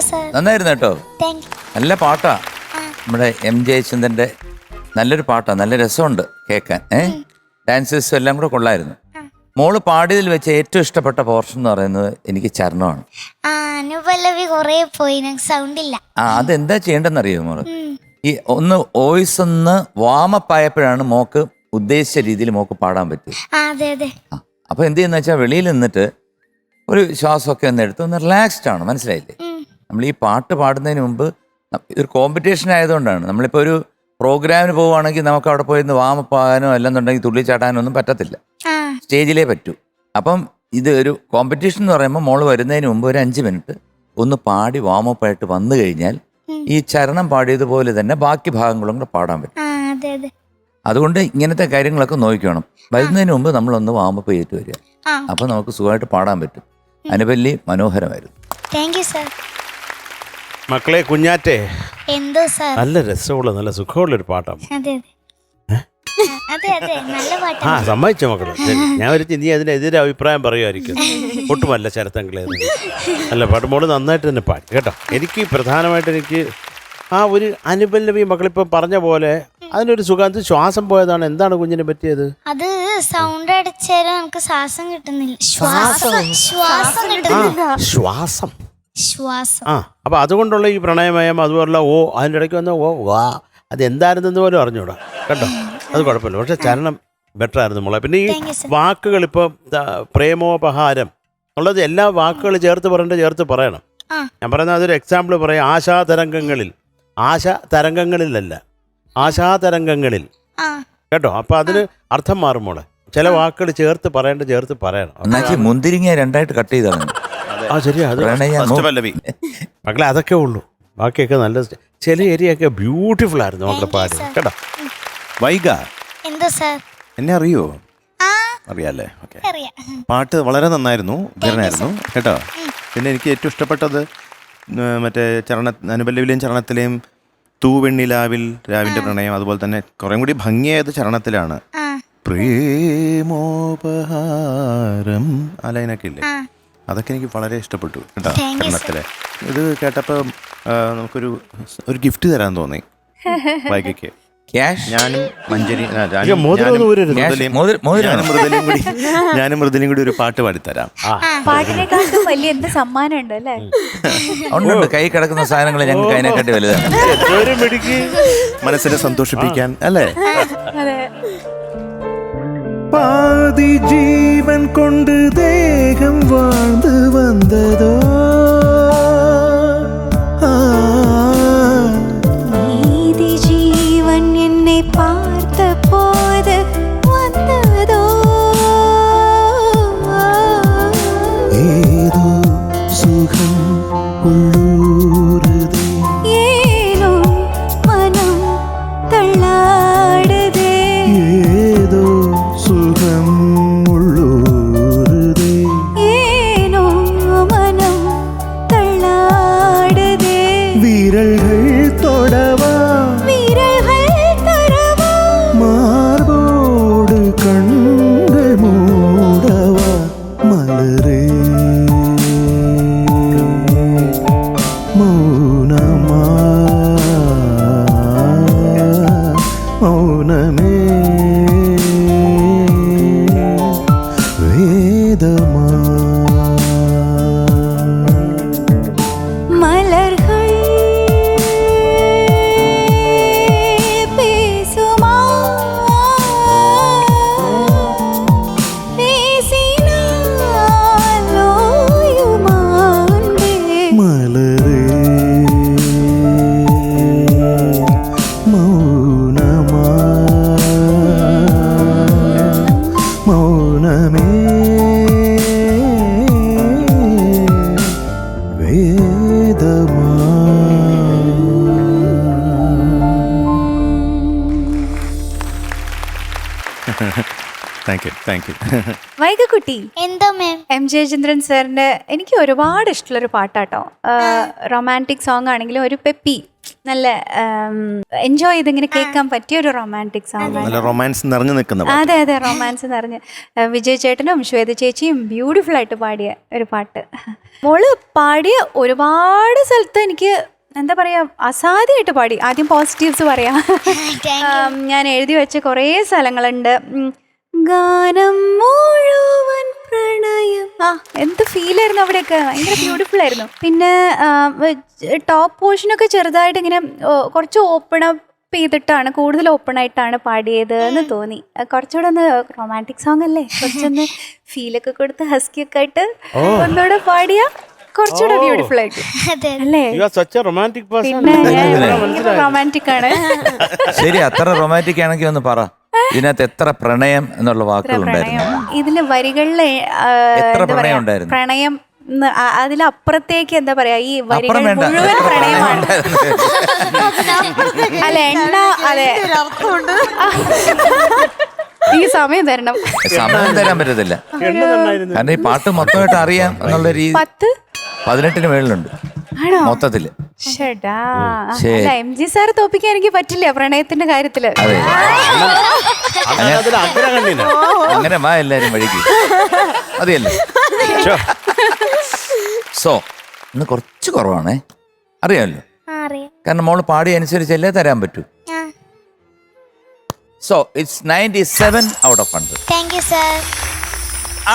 സർ. നന്നായിരുന്നു കേട്ടോ, താങ്ക് യു. നല്ല പാട്ടാ. നമ്മുടെ എം ജയചന്ദ്രന്റെ നല്ലൊരു പാട്ടാ, നല്ല രസമുണ്ട് കേൾക്കാൻ. ഡാൻസേഴ്സും എല്ലാം കൂടെ കൊള്ളായിരുന്നു. മോള് പാടിയതിൽ വെച്ച് ഏറ്റവും ഇഷ്ടപ്പെട്ട പോർഷൻ എന്ന് പറയുന്നത് എനിക്ക് ചരണമാണ്. അനുപല്ലവി കൊറേ പോയി, ഞങ്ങൾക്ക് സൗണ്ട് ഇല്ല. അതെന്താ ചെയ്യേണ്ടെന്ന് അറിയോ മോള്? ഈ ഒന്ന് വോയിസ് ഒന്ന് വാമപ്പ് ആയപ്പോഴാണ് മോക്ക് ഉദ്ദേശിച്ച രീതിയിൽ മോക്ക് പാടാൻ പറ്റും. അതെ അതെ. അപ്പൊ എന്ത് ചെയ്യുന്ന വെച്ചാൽ വെളിയിൽ നിന്നിട്ട് ഒരു ശ്വാസമൊക്കെ ഒന്ന് എടുത്ത് ഒന്ന് റിലാക്സ്ഡ് ആണ്, മനസ്സിലായില്ലേ? നമ്മൾ ഈ പാട്ട് പാടുന്നതിന് മുമ്പ് ഇതൊരു കോമ്പറ്റീഷൻ ആയതുകൊണ്ടാണ്. നമ്മളിപ്പോൾ ഒരു പ്രോഗ്രാമിന് പോവുകയാണെങ്കിൽ നമുക്ക് അവിടെ പോയി ഒന്ന് വാമപ്പ് ആകാനോ അല്ലെന്നുണ്ടെങ്കിൽ തുള്ളി ചാടാനോ ഒന്നും പറ്റത്തില്ല, സ്റ്റേജിലേ പറ്റൂ. അപ്പം ഇത് ഒരു കോമ്പറ്റീഷൻ എന്ന് പറയുമ്പോൾ മോള് വരുന്നതിന് മുമ്പ് ഒരു 5 മിനിറ്റ് ഒന്ന് പാടി വാമപ്പായിട്ട് വന്നു കഴിഞ്ഞാൽ ഈ ചരണം പാടിയതുപോലെ തന്നെ ബാക്കി ഭാഗങ്ങളും കൂടെ പാടാൻ പറ്റും. അതുകൊണ്ട് ഇങ്ങനത്തെ കാര്യങ്ങളൊക്കെ നോക്കണം. വരുന്നതിന് മുമ്പ് നമ്മളൊന്ന് വാമപ്പ് ചെയ്തിട്ട് വരിക, അപ്പൊ നമുക്ക് സുഖമായിട്ട് പാടാൻ പറ്റും. അനുപല്ലി മനോഹരമായിരുന്നു. Thank you sir. മക്കളെ കുഞ്ഞാറ്റേ, എന്തോ സർ? നല്ല രസമുള്ള നല്ല സുഖമുള്ള ഒരു പാട്ടാണ്. അതെ അതെ അതെ, നല്ല പാട്ടാ. സമ്മതിച്ചോ മക്കളെ? ശരി. ഞാൻ ഒരു നീ അതിനെതിരെ അഭിപ്രായം പറയുമായിരിക്കും. ഒട്ടുമല്ല ശരത്തങ്ങളെ, നല്ല പാട്ട്. മോള് നന്നായിട്ട് തന്നെ പാടി കേട്ടോ. എനിക്ക് പ്രധാനമായിട്ട് എനിക്ക് ആ ഒരു അനുപല്ലവി മക്കളിപ്പോൾ പറഞ്ഞ പോലെ അതിനൊരു സുഖം, ശ്വാസം പോയതാണ്. എന്താണ് കുഞ്ഞിനെ പറ്റിയത്? അത് സൗണ്ട് അടിച്ചാലും നമുക്ക് ശ്വാസം കിട്ടുന്നില്ല. ശ്വാസം കിട്ടുന്നില്ല. ശ്വാസം. ശ്വാസം. അപ്പൊ അതുകൊണ്ടുള്ള ഈ പ്രണയമയം, അതുപോലുള്ള ഓ അതിൻ്റെ ഇടയ്ക്ക് വന്ന ഓ വാ, അത് എന്തായിരുന്നെന്ന് പോലും അറിഞ്ഞൂടാ കേട്ടോ. അത് കുഴപ്പമില്ല, പക്ഷെ ചരണം ബെറ്റർ ആയിരുന്നു മോളെ. പിന്നെ ഈ വാക്കുകൾ ഇപ്പോൾ പ്രേമോപഹാരം ഉള്ളത് എല്ലാ വാക്കുകൾ ചേർത്ത് പറയണം. ഞാൻ പറയുന്നത് അതൊരു എക്സാമ്പിൾ പറയാം. ആശാതരംഗങ്ങളിൽ, ആശാതരംഗങ്ങളിലല്ല, ആശാതരംഗങ്ങളിൽ കേട്ടോ. അപ്പൊ അതിന് അർത്ഥം മാറും മോളെ. ചില വാക്കുകൾ ചേർത്ത് പറയണം. മുന്തിരിങ്ങ രണ്ടായിട്ട് കട്ട് ചെയ്താണ്. ശരിയാ, അത് മക്കളെ അതൊക്കെ ഉള്ളൂ. ബാക്കിയൊക്കെ നല്ല ചില ഏരിയൊക്കെ ബ്യൂട്ടിഫുൾ ആയിരുന്നു മക്കളെ പാടി കേട്ടോ. വൈഗ, എന്തോ സർ? എന്നെ അറിയോ? അറിയാല്ലേ? ഓക്കെ. പാട്ട് വളരെ നന്നായിരുന്നു, ഗിരണായിരുന്നു കേട്ടോ. പിന്നെ എനിക്ക് ഏറ്റവും ഇഷ്ടപ്പെട്ടത് മറ്റേ അനുപല്ലവിലെയും ചരണത്തിലെയും തൂവെണ്ണിലാവിൽ രാവിന്റെ പ്രണയം, അതുപോലെ തന്നെ കുറേ കൂടി ഭംഗിയായത് ചരണത്തിലാണ്. പ്രേമോപഹാരം ആ ലൈനൊക്കെ ഇല്ലേ, അതൊക്കെ എനിക്ക് വളരെ ഇഷ്ടപ്പെട്ടു കേട്ടോ ചരണത്തിലെ. ഇത് കേട്ടപ്പോൾ നമുക്കൊരു ഗിഫ്റ്റ് തരാൻ തോന്നി വൈകയ്ക്ക്. ഞാനും മഞ്ജരി ഞാനും മൃദുലയും കൂടി ഒരു പാട്ട് പാടിത്തരാം. പാട്ടിനെക്കാട്ടും വലിയ എന്ത് സമ്മാനം ഉണ്ട് അല്ലേ? ഉണ്ട്, കൈ കിടക്കുന്ന സാധനങ്ങൾ ഞങ്ങൾക്ക് അതിനെക്കാട്ടി വലുതാണ്. മനസ്സിനെ സന്തോഷിപ്പിക്കാൻ അല്ലേ? പാതി ജീവൻ കൊണ്ട് ദേഹം வாழ்ந்து വന്നതോ, നീതി ജീവൻ എന്നെ பார்த்த போது വന്നതോ, ഏതോ സുഖം ഉള്ളൂരുതേ, ഏനോ മനം തള്ളാടുതേ, ഏതോ സുഖം ഉള്ളൂരുതേ, ഏനോ മനം തള്ളാടുതേ, വിരൽകൾ തൊടവാ, വിരൽകൾ തരവാ, മാർബോട് കണ്ണുകൾ മൂടവാ, മലരേ മൗനമാ, മൗനമേ വേദമാ, മലர்கள் பேசுமா, பேசினால் ஓயுமா அன்பே, മലരേ മൗനമാ, മൗനമേ വേദമാ. Thank you. വൈകക്കുട്ടി, എന്തോ മാം? എം ജയചന്ദ്രൻ സാറിന്റെ എനിക്ക് ഒരുപാട് ഇഷ്ടമുള്ളൊരു പാട്ടാട്ടോ. റൊമാൻറ്റിക് സോങ് ആണെങ്കിലും ഒരു പെപ്പി നല്ല എൻജോയ് ചെയ്തിങ്ങനെ കേൾക്കാൻ പറ്റിയ ഒരു റൊമാൻറ്റിക് സോങ്. നല്ല റൊമാൻസ് നിറഞ്ഞു നിൽക്കുന്ന പാട്ട്. അതെ അതെ, റൊമാൻസ് നിറഞ്ഞ് വിജയ് ചേട്ടനും ശ്വേത ചേച്ചിയും ബ്യൂട്ടിഫുൾ ആയിട്ട് പാടിയ ഒരു പാട്ട്. മോള് പാടിയ ഒരുപാട് സ്ഥലത്ത് എനിക്ക് എന്താ പറയാ അസാധ്യമായിട്ട് പാടി. ആദ്യം പോസിറ്റീവ്സ് പറയാം. ഞാൻ എഴുതി വെച്ച കുറേ സ്ഥലങ്ങളുണ്ട്. ഗാനം മുഴുവൻ പ്രണയം, എന്ത് ഫീലായിരുന്നു അവിടെയൊക്കെ, ഭയങ്കര ബ്യൂട്ടിഫുൾ ആയിരുന്നു. പിന്നെ ടോപ്പ് പോർഷനൊക്കെ ചെറുതായിട്ട് ഇങ്ങനെ കുറച്ച് ഓപ്പൺ അപ്പ് ചെയ്തിട്ടാണ്, കൂടുതൽ ഓപ്പൺ ആയിട്ടാണ് പാടിയത് എന്ന് തോന്നി. കുറച്ചുകൂടെ ഒന്ന് റൊമാൻറ്റിക് സോങ് അല്ലേ, കുറച്ചൊന്ന് ഫീലൊക്കെ കൊടുത്ത് ഹസ്കിയൊക്കെ ആയിട്ട് ഒന്നുകൂടെ പാടിയ കുറച്ചുകൂടെ ബ്യൂട്ടിഫുൾ ആയിട്ട് അല്ലേ. പിന്നെ റൊമാൻറ്റിക് ആണ്. ശരി, അത്ര റൊമാൻറ്റിക് ആണെങ്കിൽ ഒന്ന് പറ, ഇതിനകത്ത് എത്ര പ്രണയം എന്നുള്ള വാക്കുകളുണ്ടായിരുന്നു? ഇതില് വരികളില് എത്ര പ്രണയം ഉണ്ടായിരുന്നു? പ്രണയം അതിലപ്പുറത്തേക്ക് എന്താ പറയാ, ഈ വരികൾ മുഴുവൻ പ്രണയമാണ്. അല്ല എണ്ണ, അതെ ഈ സമയം തരണം. സമയം തരാൻ പറ്റത്തില്ല, കാരണം ഈ പാട്ട് മൊത്തമായിട്ട് അറിയാം എന്നുള്ള രീതി. 18 മേളിലുണ്ട് മൊത്തത്തില്. MG സാർ തോപ്പിക്കാൻ എനിക്ക് പറ്റില്ല പ്രണയത്തിന്റെ കാര്യത്തില്. അതെ, അങ്ങനെ വാ എല്ലാരും വഴിക്ക് മതിയല്ലേ. സോ ഇന്ന് കുറച്ച് കുറവാണേ, അറിയാമല്ലോ, കാരണം മോള് പാടി അനുസരിച്ചല്ലേ തരാൻ പറ്റൂ. So it's 97 out of 100. Thank you sir.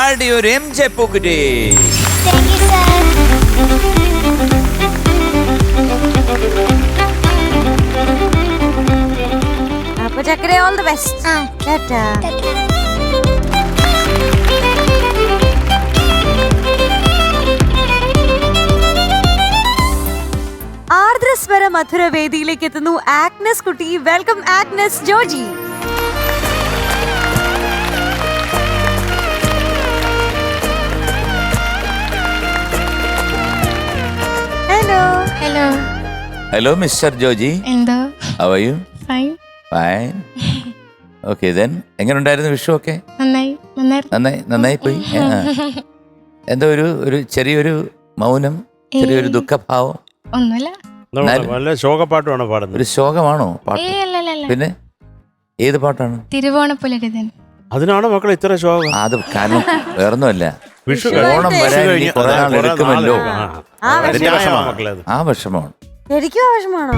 ആടി ഒരു MJ പൂക്കുറ്റി. Thank you sir. അപ്പൊ ചക്കര ഓൾ ദി ബെസ്റ്റ്. ടാറ്റാ. ആർദ്രസ്വര മധുര വേദിയിലേക്ക് എത്തുന്നു ആഗ്നസ് കുട്ടി. Welcome Agnes Georgie. Hello. Hello. Hello mister Joji. എന്തോ? How are you? Fine. Fine. Okay then, എങ്ങനെ ഉണ്ടായിരുന്നു വിഷു ഒക്കെ? നന്നായി പോയി. എന്തോ ഒരു ചെറിയൊരു മൗനം, ചെറിയൊരു ദുഃഖഭാവം. ഒന്നുമില്ല. നല്ല ശോകപ്പാട്ടാണോ പാടുന്നത്? ഒരു ശോകമാണോ പാട്ട്? പിന്നെ ഏത് പാട്ടാണ്? തിരുവോണപ്പുലരിതൻ. അതിനാണോ മക്കൾ ഇത്ര ശോകം? അത് കാരണം വേറൊന്നുമല്ല, വിഷു ഓണം വരാൻ ഇനി കുറെ നാൾ എടുക്കുമല്ലോ, ആ വിഷമമാണ്. ശരിക്കും ആവശ്യമാണോ?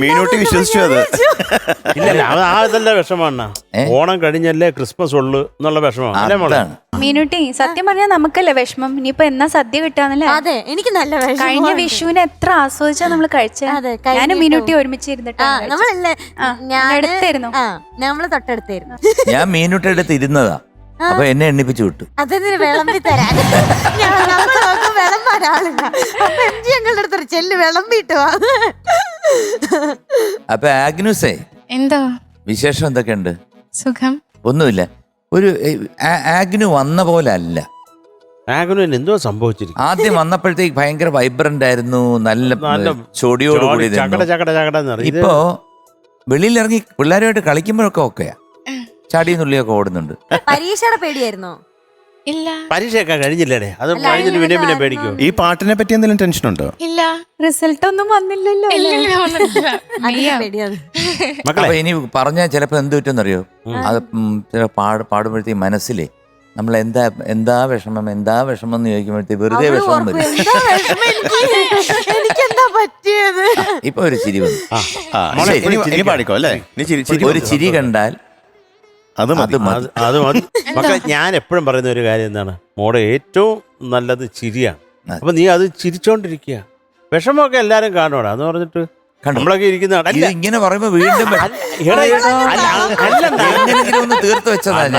മീനൂട്ടി വിശ്വസിച്ചു അത്. ഇല്ല, അതല്ല വിഷമാണ്. ഓണം കഴിഞ്ഞല്ലേ ക്രിസ്മസ് ഉള്ളു എന്നുള്ള വിഷമമാണ്. അതാണ് മീനുട്ടി, സത്യം പറഞ്ഞാൽ നമുക്കല്ലേ വിഷമം. ഇനിയിപ്പൊ എന്നാ സദ്യ കിട്ടാന്നല്ലേ. അതെ, എനിക്ക് നല്ല കഴിഞ്ഞ വിഷുവിനെ എത്ര ആസ്വദിച്ചാ നമ്മള് കഴിച്ചത്. അതെ, ഞാനും മീനുട്ടി ഒരുമിച്ച് നമ്മളല്ലേ അടുത്തായിരുന്നു. നമ്മള് തൊട്ടടുത്തായിരുന്നു. ഞാൻ മീനൂട്ടി അടുത്ത് ഇരുന്നതാ, അപ്പൊ എന്നെ എണ്ണിപ്പിച്ചു വിട്ടു. അതെന്തിനു വിളമ്പി തരാൻ? വിളമ്പാനാളില്ല. അപ്പൊ MG ഞങ്ങളുടെ അടുത്തൊരു ചെല്ല് വിളമ്പിട്ട് വാ. അപ്പൊ ആഗ്നൂസേ, എന്തോ വിശേഷം എന്തൊക്കെയുണ്ട്? സുഖം. ഒന്നുമില്ല, ഒരു ആഗ്നു വന്ന പോലെ അല്ല. എന്തോ സംഭവിച്ചിരിക്കും. ആദ്യം വന്നപ്പോഴത്തേക്ക് ഭയങ്കര വൈബ്രന്റ് ആയിരുന്നു, നല്ല ചൊടിയോടുകൂടി. ഇപ്പോ വെളിയിലിറങ്ങി പിള്ളേരുമായിട്ട് കളിക്കുമ്പോഴൊക്കെ ഓക്കെയാ, ചാടിയും തുള്ളിയൊക്കെ ഓടുന്നുണ്ട്. പരീക്ഷയുടെ പേടിയായിരുന്നോ? ഇല്ല. പരീക്ഷയൊക്കെ കഴിഞ്ഞില്ലേ? അത് കഴിഞ്ഞിട്ട് പിന്നെ പേടിക്കോ? ഈ പാട്ടിനെ പറ്റി എന്തെങ്കിലും ടെൻഷൻ ഉണ്ടോ? ഇല്ല. റിസൾട്ട് ഒന്നും വന്നില്ലല്ലോ. അപ്പൊ ഇനി പറഞ്ഞാൽ ചിലപ്പോ എന്ത് പറ്റുമെന്നറിയോ, അത് പാടുമ്പോഴത്തേക്ക് മനസ്സിലെ നമ്മൾ എന്താ വിഷമം എന്ന് ചോദിക്കുമ്പോഴത്തേക്ക് വെറുതെ വിഷമം വരും. എനിക്കെന്താ പറ്റിയത്? ഇപ്പൊ ഒരു ചിരി വന്നു. പാടിക്കോ അല്ലേ? ഒരു ചിരി കണ്ടാൽ അത് മതി. മക്കളെ, ഞാൻ എപ്പോഴും പറയുന്ന ഒരു കാര്യം എന്താണ്, മോടെ ഏറ്റവും നല്ലത് ചിരിയാണ്. അപ്പൊ നീ അത് ചിരിച്ചോണ്ടിരിക്കുക. വിഷമമൊക്കെ എല്ലാരും കാണുവാടാ എന്ന് പറഞ്ഞിട്ട് നമ്മളൊക്കെ ഇരിക്കുന്ന ഇങ്ങനെ പറയുമ്പോ വീണ്ടും ഒന്ന് തീർത്ത് വെച്ചതാണ്.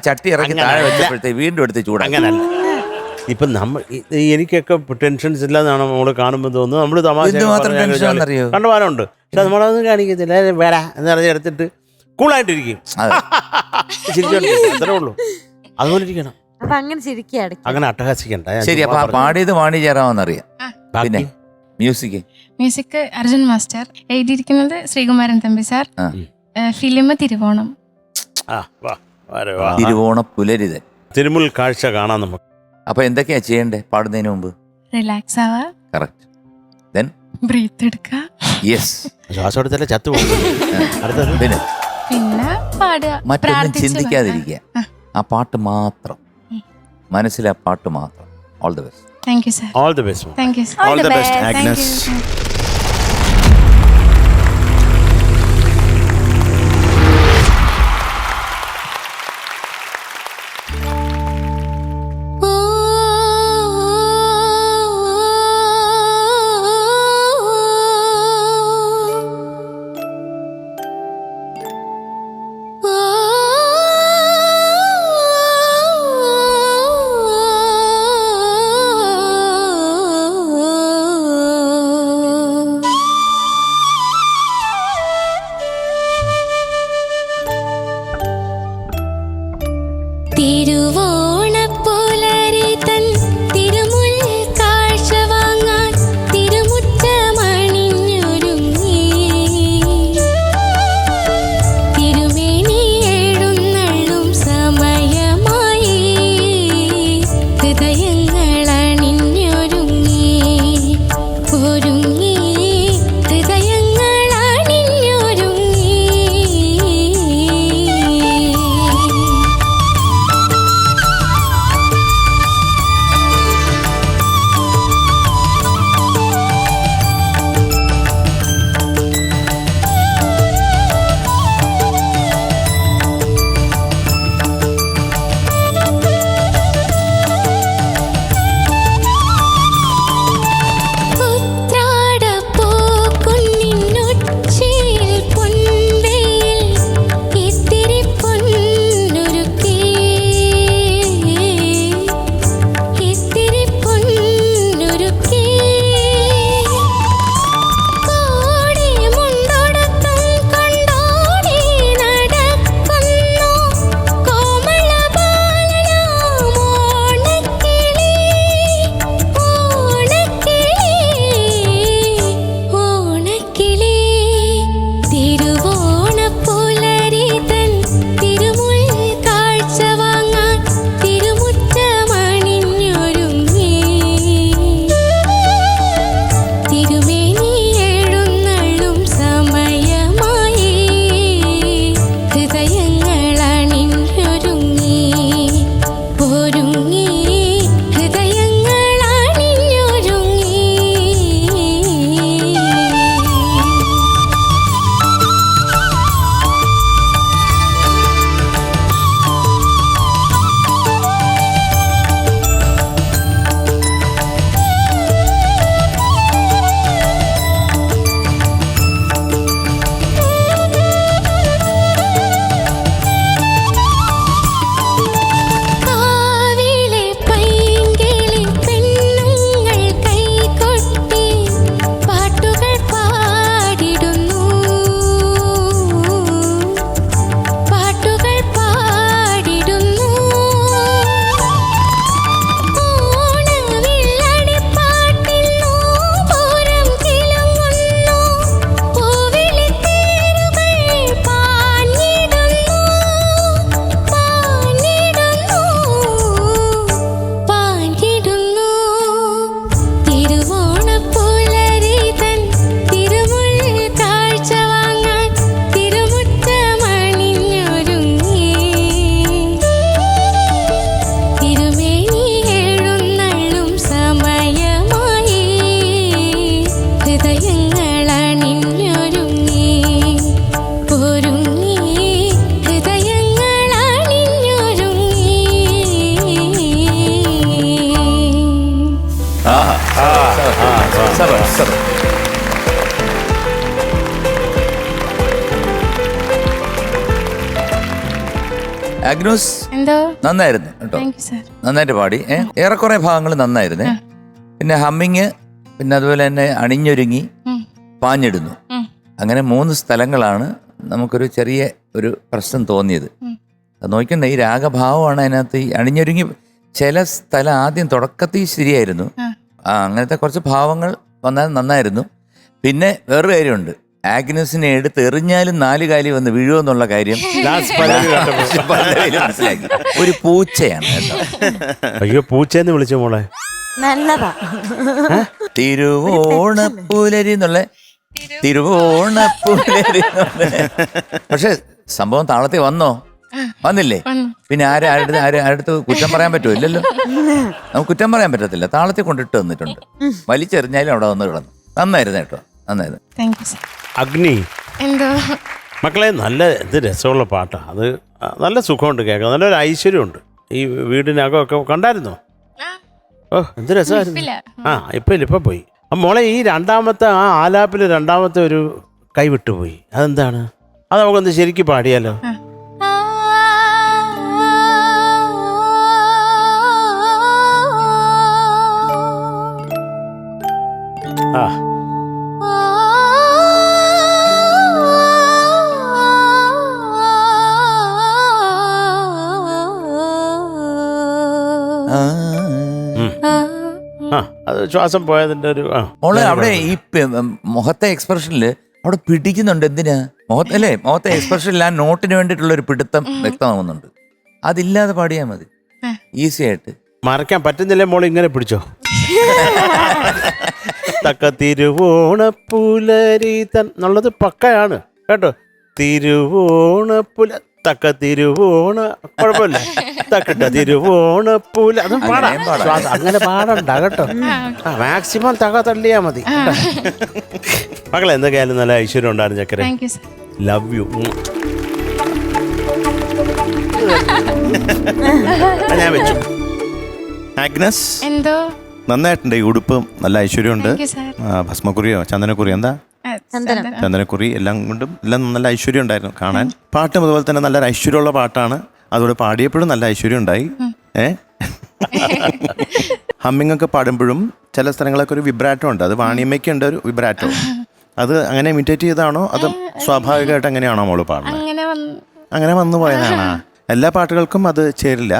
ചട്ടി ഇറങ്ങി താഴെ വെച്ചപ്പോഴത്തേ വീണ്ടും എടുത്ത് ചൂട്. അങ്ങനല്ല, ഇപ്പൊ എനിക്കൊക്കെ ടെൻഷൻസ് ഇല്ലാന്നാണ് നമ്മള് കാണുമ്പോൾ തോന്നുന്നു. നമ്മള് തമാശ കണ്ടുപോകാനുണ്ട്, പക്ഷെ നമ്മളതൊന്നും കാണിക്കത്തില്ല. വേടാ എന്ന് പറഞ്ഞ് എടുത്തിട്ട് കൂളായിട്ടിരിക്കും, ചിരിച്ചോണ്ടിരിക്കും. അത്രേ ഉള്ളൂ. അതുപോലെ ഇരിക്കണം. അപ്പൊ അങ്ങനെ ചിരിക്കുകയാണ്, അങ്ങനെ അട്ടഹാസിക്കണ്ട. ശരി, അപ്പൊ പാടിയത് വാണി ചേരാമെന്നറിയാം. പിന്നെ മ്യൂസിക് അർജുൻ മാസ്റ്റർ, എഴുതിയിരിക്കുന്നത് ശ്രീകുമാരൻ തമ്പി സാർ, ഫിലിം തിരുവോണം. തിരുവോണ പുലരിതൻ, തിരുമുൽ കാഴ്ച കാണാൻ നമുക്ക്. അപ്പൊ എന്തൊക്കെയാ ചെയ്യണ്ടേ പാടുന്നതിന് മുമ്പ്? റിലാക്സ് ആവാ, കറക്റ്റ്. ദെൻ ബ്രീത്ത് എടുക്കുക, യെസ്. ശ്വാസം എടുത്തല്ലേ ചത്തു പോകും. അടുത്തത് പിന്നെ പിന്നെ പാടുക, മറ്റൊന്നും പ്രാർത്ഥിച്ച് ചിന്തിക്കാതിരിക്കുക. ആ പാട്ട് മാത്രം, മനസ്സിലെ ആ പാട്ട് മാത്രം. All the best. Thank you sir. All the best. Thank you sir. All the best best. Agnes. തിരുവോണപ്പുലരി തൻ തിരുമുൽ കാഴ്ച വാങ്ങാൻ തിരുമുറ്റമണിഞ്ഞൊരുങ്ങി തിരുമേനി എഴുന്നള്ളും സമയമായി ഹൃദയങ്ങൾ അണിഞ്ഞൊരുങ്ങി ഒരുങ്ങി ഹൃദയങ്ങൾ അണിഞ്ഞൊരുങ്ങി. ഉത്രാടപ്പൂക്കുന്നിന്നുച്ചിയിൽ പൊൻവെയിൽ ഇത്തിരി പൊന്നുരുക്കി ഇത്തിരി പൊന്നുരുക്കി കോടി മുണ്ടൊടുത്തും കൊണ്ടോടി നടക്കുന്നു കോമളബാലനാം ഓണക്കിളി ഓണക്കിളി തിരുവോണപ്പുലരി തൻ തിരുമുൽ കാഴ്ച വാങ്ങാൻ തിരുമുറ്റമണിഞ്ഞൊരുങ്ങി തിരുമേനി എഴുന്നള്ളും സമയമായി ഹൃദയങ്ങൾ അണിഞ്ഞൊരുങ്ങി ഒരുങ്ങി ഹൃദയങ്ങൾ അണിഞ്ഞൊരുങ്ങി. കാവിലെ പൈങ്കിളി പെണ്ണുങ്ങൾ കൈകൊട്ടി പാട്ടുകൾ പാടിടുന്നു പാട്ടുകൾ പാടിടുന്നു ഓണവില്ലടിപ്പാട്ടിൽ നൂപുരം കിലുങ്ങുന്നു പൂവിളിത്തേരുകൾ പാഞ്ഞിടുന്നു പാഞ്ഞിടുന്നു തിരുവോണപ്പുലരി തൻ തിരുമുൽ കാഴ്ച വാങ്ങാൻ തിരുമുറ്റമണിഞ്ഞൊരുങ്ങി തിരുമേനി എഴുന്നള്ളും സമയമായി ഹൃദയങ്ങൾ അണിഞ്ഞൊരുങ്ങി ഒരുങ്ങി ഹൃദയങ്ങൾ അണിഞ്ഞൊരുങ്ങി. ആഗ്നസ് എന്തോ? നന്നായിരുന്നു കേട്ടോ, താങ്ക് യു സർ. നന്നായിട്ട് പാടി. ഏറെക്കുറെ ഭാഗങ്ങൾ നന്നായിരുന്നേ. പിന്നെ ഹമ്മിങ്, പിന്നെ അതുപോലെ തന്നെ അണിഞ്ഞൊരുങ്ങി, പാഞ്ഞിടുന്നു. അങ്ങനെ 3 സ്ഥലങ്ങളാണ് നമുക്കൊരു ചെറിയ ഒരു പ്രശ്നം തോന്നിയത്. അത് നോക്കണ്ട, ഈ രാഗഭാവമാണ് അതിനകത്ത്. ഈ അണിഞ്ഞൊരുങ്ങി ചില സ്ഥലം ആദ്യം തുടക്കത്തിൽ ശരിയായിരുന്നു. അങ്ങനത്തെ കുറച്ച് ഭാവങ്ങൾ വന്നാൽ നന്നായിരുന്നു. പിന്നെ വേറൊരു കാര്യമുണ്ട്, ആഗ്നസിനെ എടുത്ത് എറിഞ്ഞാലും 4 കാലി വന്ന് വീഴുമെന്നുള്ള കാര്യം മനസ്സിലാക്കി. ഒരു പൂച്ചയാണ് കേട്ടോ. അയ്യോ പൂച്ചയെന്ന് വിളിച്ചു മോളെ. നല്ലതാ. തിരുവോണപ്പൂലരി എന്നുള്ള തിരുവോണപ്പൂലരി പക്ഷെ സംഭവം താളത്തിൽ വന്നോ? വന്നില്ലേ? പിന്നെ ആരടുത്ത് കുറ്റം പറയാൻ പറ്റുമോ? ഇല്ലല്ലോ, നമുക്ക് കുറ്റം പറയാൻ പറ്റത്തില്ല. താളത്തിൽ കൊണ്ടിട്ട് വന്നിട്ടുണ്ട്, വലിച്ചെറിഞ്ഞാലും അവിടെ വന്ന് കിടന്നു. നന്നായിരുന്നു കേട്ടോ, നന്നായിരുന്നു. അഗ്നി എന്തോ മക്കളെ, നല്ല ഇത് രസമുള്ള പാട്ടാണ് അത്. നല്ല സുഖമുണ്ട് കേൾക്കാൻ, നല്ലൊരു ഐശ്വര്യമുണ്ട്. ഈ വീടിനകമൊക്കെ കണ്ടായിരുന്നോ? ഓ എന്ത് രസമായിരുന്നു. ഇപ്പൊ പോയി. മോളെ, ഈ രണ്ടാമത്തെ ആലാപ്പിൽ രണ്ടാമത്തെ ഒരു കൈ വിട്ടുപോയി, അതെന്താണ്? അത് നമുക്കൊന്ന് ശരിക്കും പാടിയാലോ? ആ അത് ശ്വാസം പോയതിന്റെ ഒരു മോളെ അവിടെ ഈ മുഖത്തെ എക്സ്പ്രഷനില് അവിടെ പിടിക്കുന്നുണ്ട്. എന്തിനാ മുഖത്തല്ലേ? മുഖത്തെ എക്സ്പ്രഷനിൽ ആ നോട്ടിന് വേണ്ടിയിട്ടുള്ള ഒരു പിടുത്തം വ്യക്തമാകുന്നുണ്ട്. അതില്ലാതെ പാടിയാൽ മതി, ഈസി ആയിട്ട്. മറക്കാൻ പറ്റുന്നില്ലേ മോളെ? ഇങ്ങനെ പിടിച്ചോ. തക്ക തിരുവോണപ്പുലരി എന്നുള്ളത് പക്കയാണ് കേട്ടോ. തിരുവോണപ്പുല തക്ക തിരുവോണ, കുഴപ്പമില്ല. തക്കട്ട തിരുവോണപ്പൂല, അതും പാടാം. അങ്ങനെ പാടണ്ട കേട്ടോ. മാക്സിമം തക തള്ളിയാ മതി. മക്കളെ, എന്തൊക്കെയായാലും നല്ല ഐശ്വര്യം ഉണ്ടായിരുന്നു ചക്കര. Love you. ഞാൻ വെച്ചു. ആഗ്നസ്, എന്തോ നന്നായിട്ടുണ്ട്. ഈ ഉടുപ്പ് നല്ല ഐശ്വര്യമുണ്ട്. ഭസ്മക്കുറിയോ ചന്ദനക്കുറി, എന്താ ചന്ദനക്കുറി, എല്ലാം കൊണ്ടും എല്ലാം നല്ല ഐശ്വര്യം ഉണ്ടായിരുന്നു കാണാൻ. പാട്ടും അതുപോലെ തന്നെ നല്ലൊരു ഐശ്വര്യമുള്ള പാട്ടാണ്. അതുകൂടെ പാടിയപ്പോഴും നല്ല ഐശ്വര്യം ഉണ്ടായി. ഹമ്മിങ് ഒക്കെ പാടുമ്പോഴും ചില സ്ഥലങ്ങളൊക്കെ ഒരു വിബ്രാറ്റോ ഉണ്ട്. അത് വാണിയമ്മയ്ക്ക് ഉണ്ട് ഒരു വിബ്രാറ്റോ. അത് അങ്ങനെ ഇമിറ്റേറ്റ് ചെയ്താണോ അത് സ്വാഭാവികമായിട്ട് എങ്ങനെയാണോ മോള് പാടുന്നത്? അങ്ങനെ വന്നു പോയതാണോ? എല്ലാ പാട്ടുകൾക്കും അത് ചേരില്ല,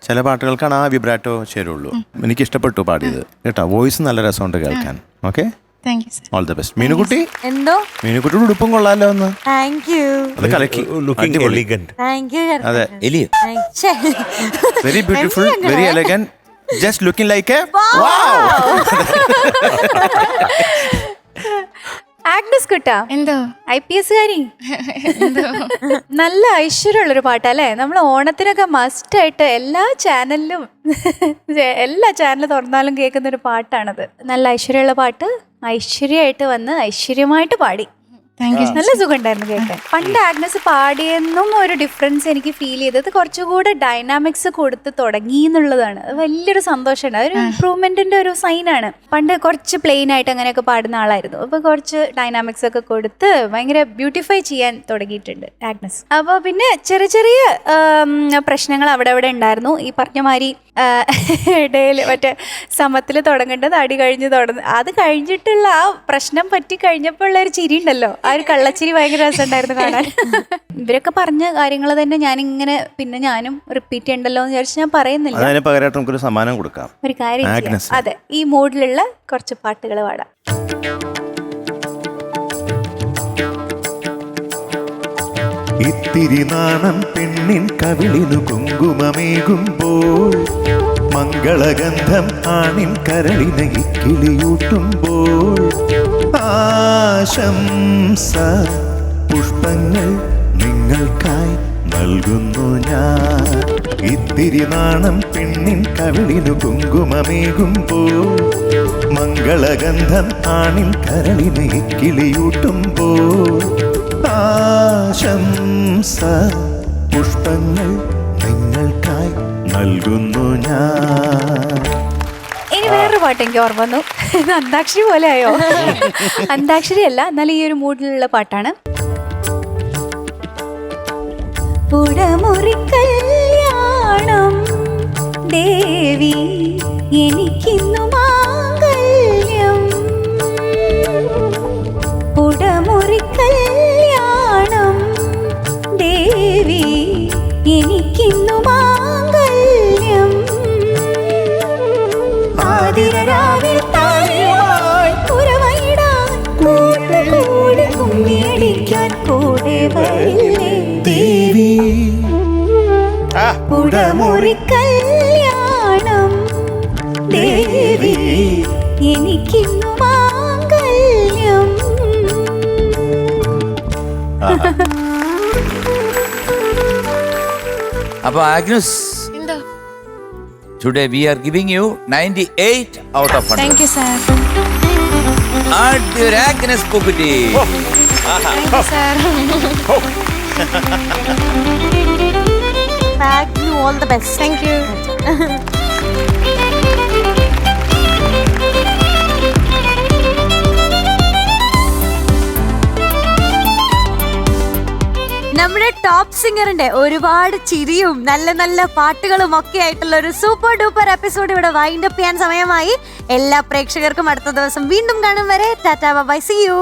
ചില പാട്ടുകൾക്കാണ് ആ വിബ്രാറ്റോ ചേരുള്ളൂ. എനിക്ക് ഇഷ്ടപ്പെട്ടു പാടിയത് കേട്ടോ. വോയിസ് നല്ല രസമുണ്ട് കേൾക്കാൻ. Okay, all the best. മീനുകുട്ടി, എന്തോ മീനുകുട്ടിയുടെ ഉടുപ്പും കൊള്ളാലോ ഒന്ന്. Thank you. അത് കലക്കി. Thank you. അതെ, എലിയോ? Very beautiful, very elegant, just looking like a Agnes കുട്ടാ, എന്തോ IPS കാരി. നല്ല ഐശ്വര്യമുള്ളൊരു പാട്ടല്ലേ? നമ്മൾ ഓണത്തിനൊക്കെ മസ്റ്റായിട്ട് എല്ലാ ചാനലിലും തുറന്നാലും കേൾക്കുന്ന ഒരു പാട്ടാണത്. നല്ല ഐശ്വര്യമുള്ള പാട്ട്, ഐശ്വര്യമായിട്ട് വന്ന് ഐശ്വര്യമായിട്ട് പാടി. നല്ല സുഖം ഉണ്ടായിരുന്നു കേൾക്കാൻ. പണ്ട് ആഗ്നസ് പാടിയെന്നും ഒരു ഡിഫറൻസ് എനിക്ക് ഫീൽ ചെയ്തത് കുറച്ചുകൂടെ ഡൈനാമിക്സ് കൊടുത്ത് തുടങ്ങി എന്നുള്ളതാണ്. അത് വലിയൊരു സന്തോഷമുണ്ട്. അതൊരു ഇംപ്രൂവ്മെന്റിന്റെ ഒരു സൈനാണ്. പണ്ട് കുറച്ച് പ്ലെയിൻ ആയിട്ട് അങ്ങനെയൊക്കെ പാടുന്ന ആളായിരുന്നു. അപ്പൊ കുറച്ച് ഡൈനാമിക്സ് ഒക്കെ കൊടുത്ത് ഭയങ്കര ബ്യൂട്ടിഫൈ ചെയ്യാൻ തുടങ്ങിയിട്ടുണ്ട് ആഗ്നസ്. അപ്പോൾ പിന്നെ ചെറിയ ചെറിയ പ്രശ്നങ്ങൾ അവിടെ അവിടെ ഉണ്ടായിരുന്നു. ഈ പറഞ്ഞ മാതിരി ഇടയിൽ മറ്റേ സമത്തിൽ തുടങ്ങേണ്ടത് അടി കഴിഞ്ഞ് അത് കഴിഞ്ഞിട്ടുള്ള ആ പ്രശ്നം പറ്റി കഴിഞ്ഞപ്പോൾ ഉള്ള ഒരു ചിരി ഉണ്ടല്ലോ, ആ ഒരു കള്ളച്ചിരി ഭയങ്കര രസമുണ്ടായിരുന്നു കാണാൻ. ഇവരൊക്കെ പറഞ്ഞ കാര്യങ്ങൾ തന്നെ ഞാനും റിപ്പീറ്റ് ചെയ്യണ്ടല്ലോ എന്ന് വിചാരിച്ച് ഞാൻ പറയുന്നില്ല. അതിന് പകരമായിട്ട് നമുക്കൊരു സമ്മാനം കൊടുക്കാം. ഒരു കാര്യം, അതെ, ഈ മൂഡിലുള്ള കുറച്ച് പാട്ടുകൾ പാടാം. ഇത്തിരി നാണം പെണ്ണിൻ കവിളിനു കുങ്കുമമേകുമ്പോൾ, മംഗളഗന്ധം ആണിൻ കരളിനെ ഇക്കിളിയൂട്ടുമ്പോൾ, ആശംസ പുഷ്പങ്ങൾ നിങ്ങൾക്കായി നൽകുന്നു ഞാൻ. ഇത്തിരി നാണം പെണ്ണിൻ കവിളിനു കുങ്കുമമേകുമ്പോൾ, മംഗളഗന്ധം ആണിൻ കരളിനെ ഇക്കിളിയൂട്ടുമ്പോൾ, ആശംസ പുഷ്പങ്ങൾ നിങ്ങൾക്കായി നൽകുന്നു ഞാൻ. ഇനി വേറൊരു പാട്ട് എനിക്ക് ഓർമ്മ വന്നു. ഇത് അന്താക്ഷരി പോലെ ആയോ? അന്താക്ഷരി അല്ല, എന്നാൽ ഈ ഒരു മൂഡിലുള്ള പാട്ടാണ്. പുടമുറിക്കല്യാണം ദേവി എനിക്കിന്നു മാംഗല്യം, പുടമുറിക്കല്യാണം ദേവി എനിക്കിന്നു മാംഗല്യം, ആതിരരാവിൽ താരമായി കുരവയിടാൻ കൂട്ടുകൂടി കുമ്മിയടിക്കാൻ കൂടെ വരില്ലേ ദേവി. പുടമുറിക്കല്യാണം ദേവി എനിക്കിന്നു മാംഗല്യം. അപ്പൊ ആഗ്നസ്, എന്തോ today we are giving you 98 out of 100. Thank you sir. ആദ്യ ആഗ്നസ് പൂക്കുറ്റി. Thank you sir. All the best. Thank you. നമ്മുടെ ടോപ്പ് സിംഗറിന്റെ ഒരുപാട് ചിരിയും നല്ല നല്ല പാട്ടുകളും ഒക്കെ ആയിട്ടുള്ള ഒരു സൂപ്പർ ഡൂപ്പർ എപ്പിസോഡ് ഇവിടെ വൈൻഡ് അപ്പ് ചെയ്യാൻ സമയമായി. എല്ലാ പ്രേക്ഷകർക്കും അടുത്ത ദിവസം വീണ്ടും കാണും വരെ ടാറ്റാ ബൈ, സീ യു.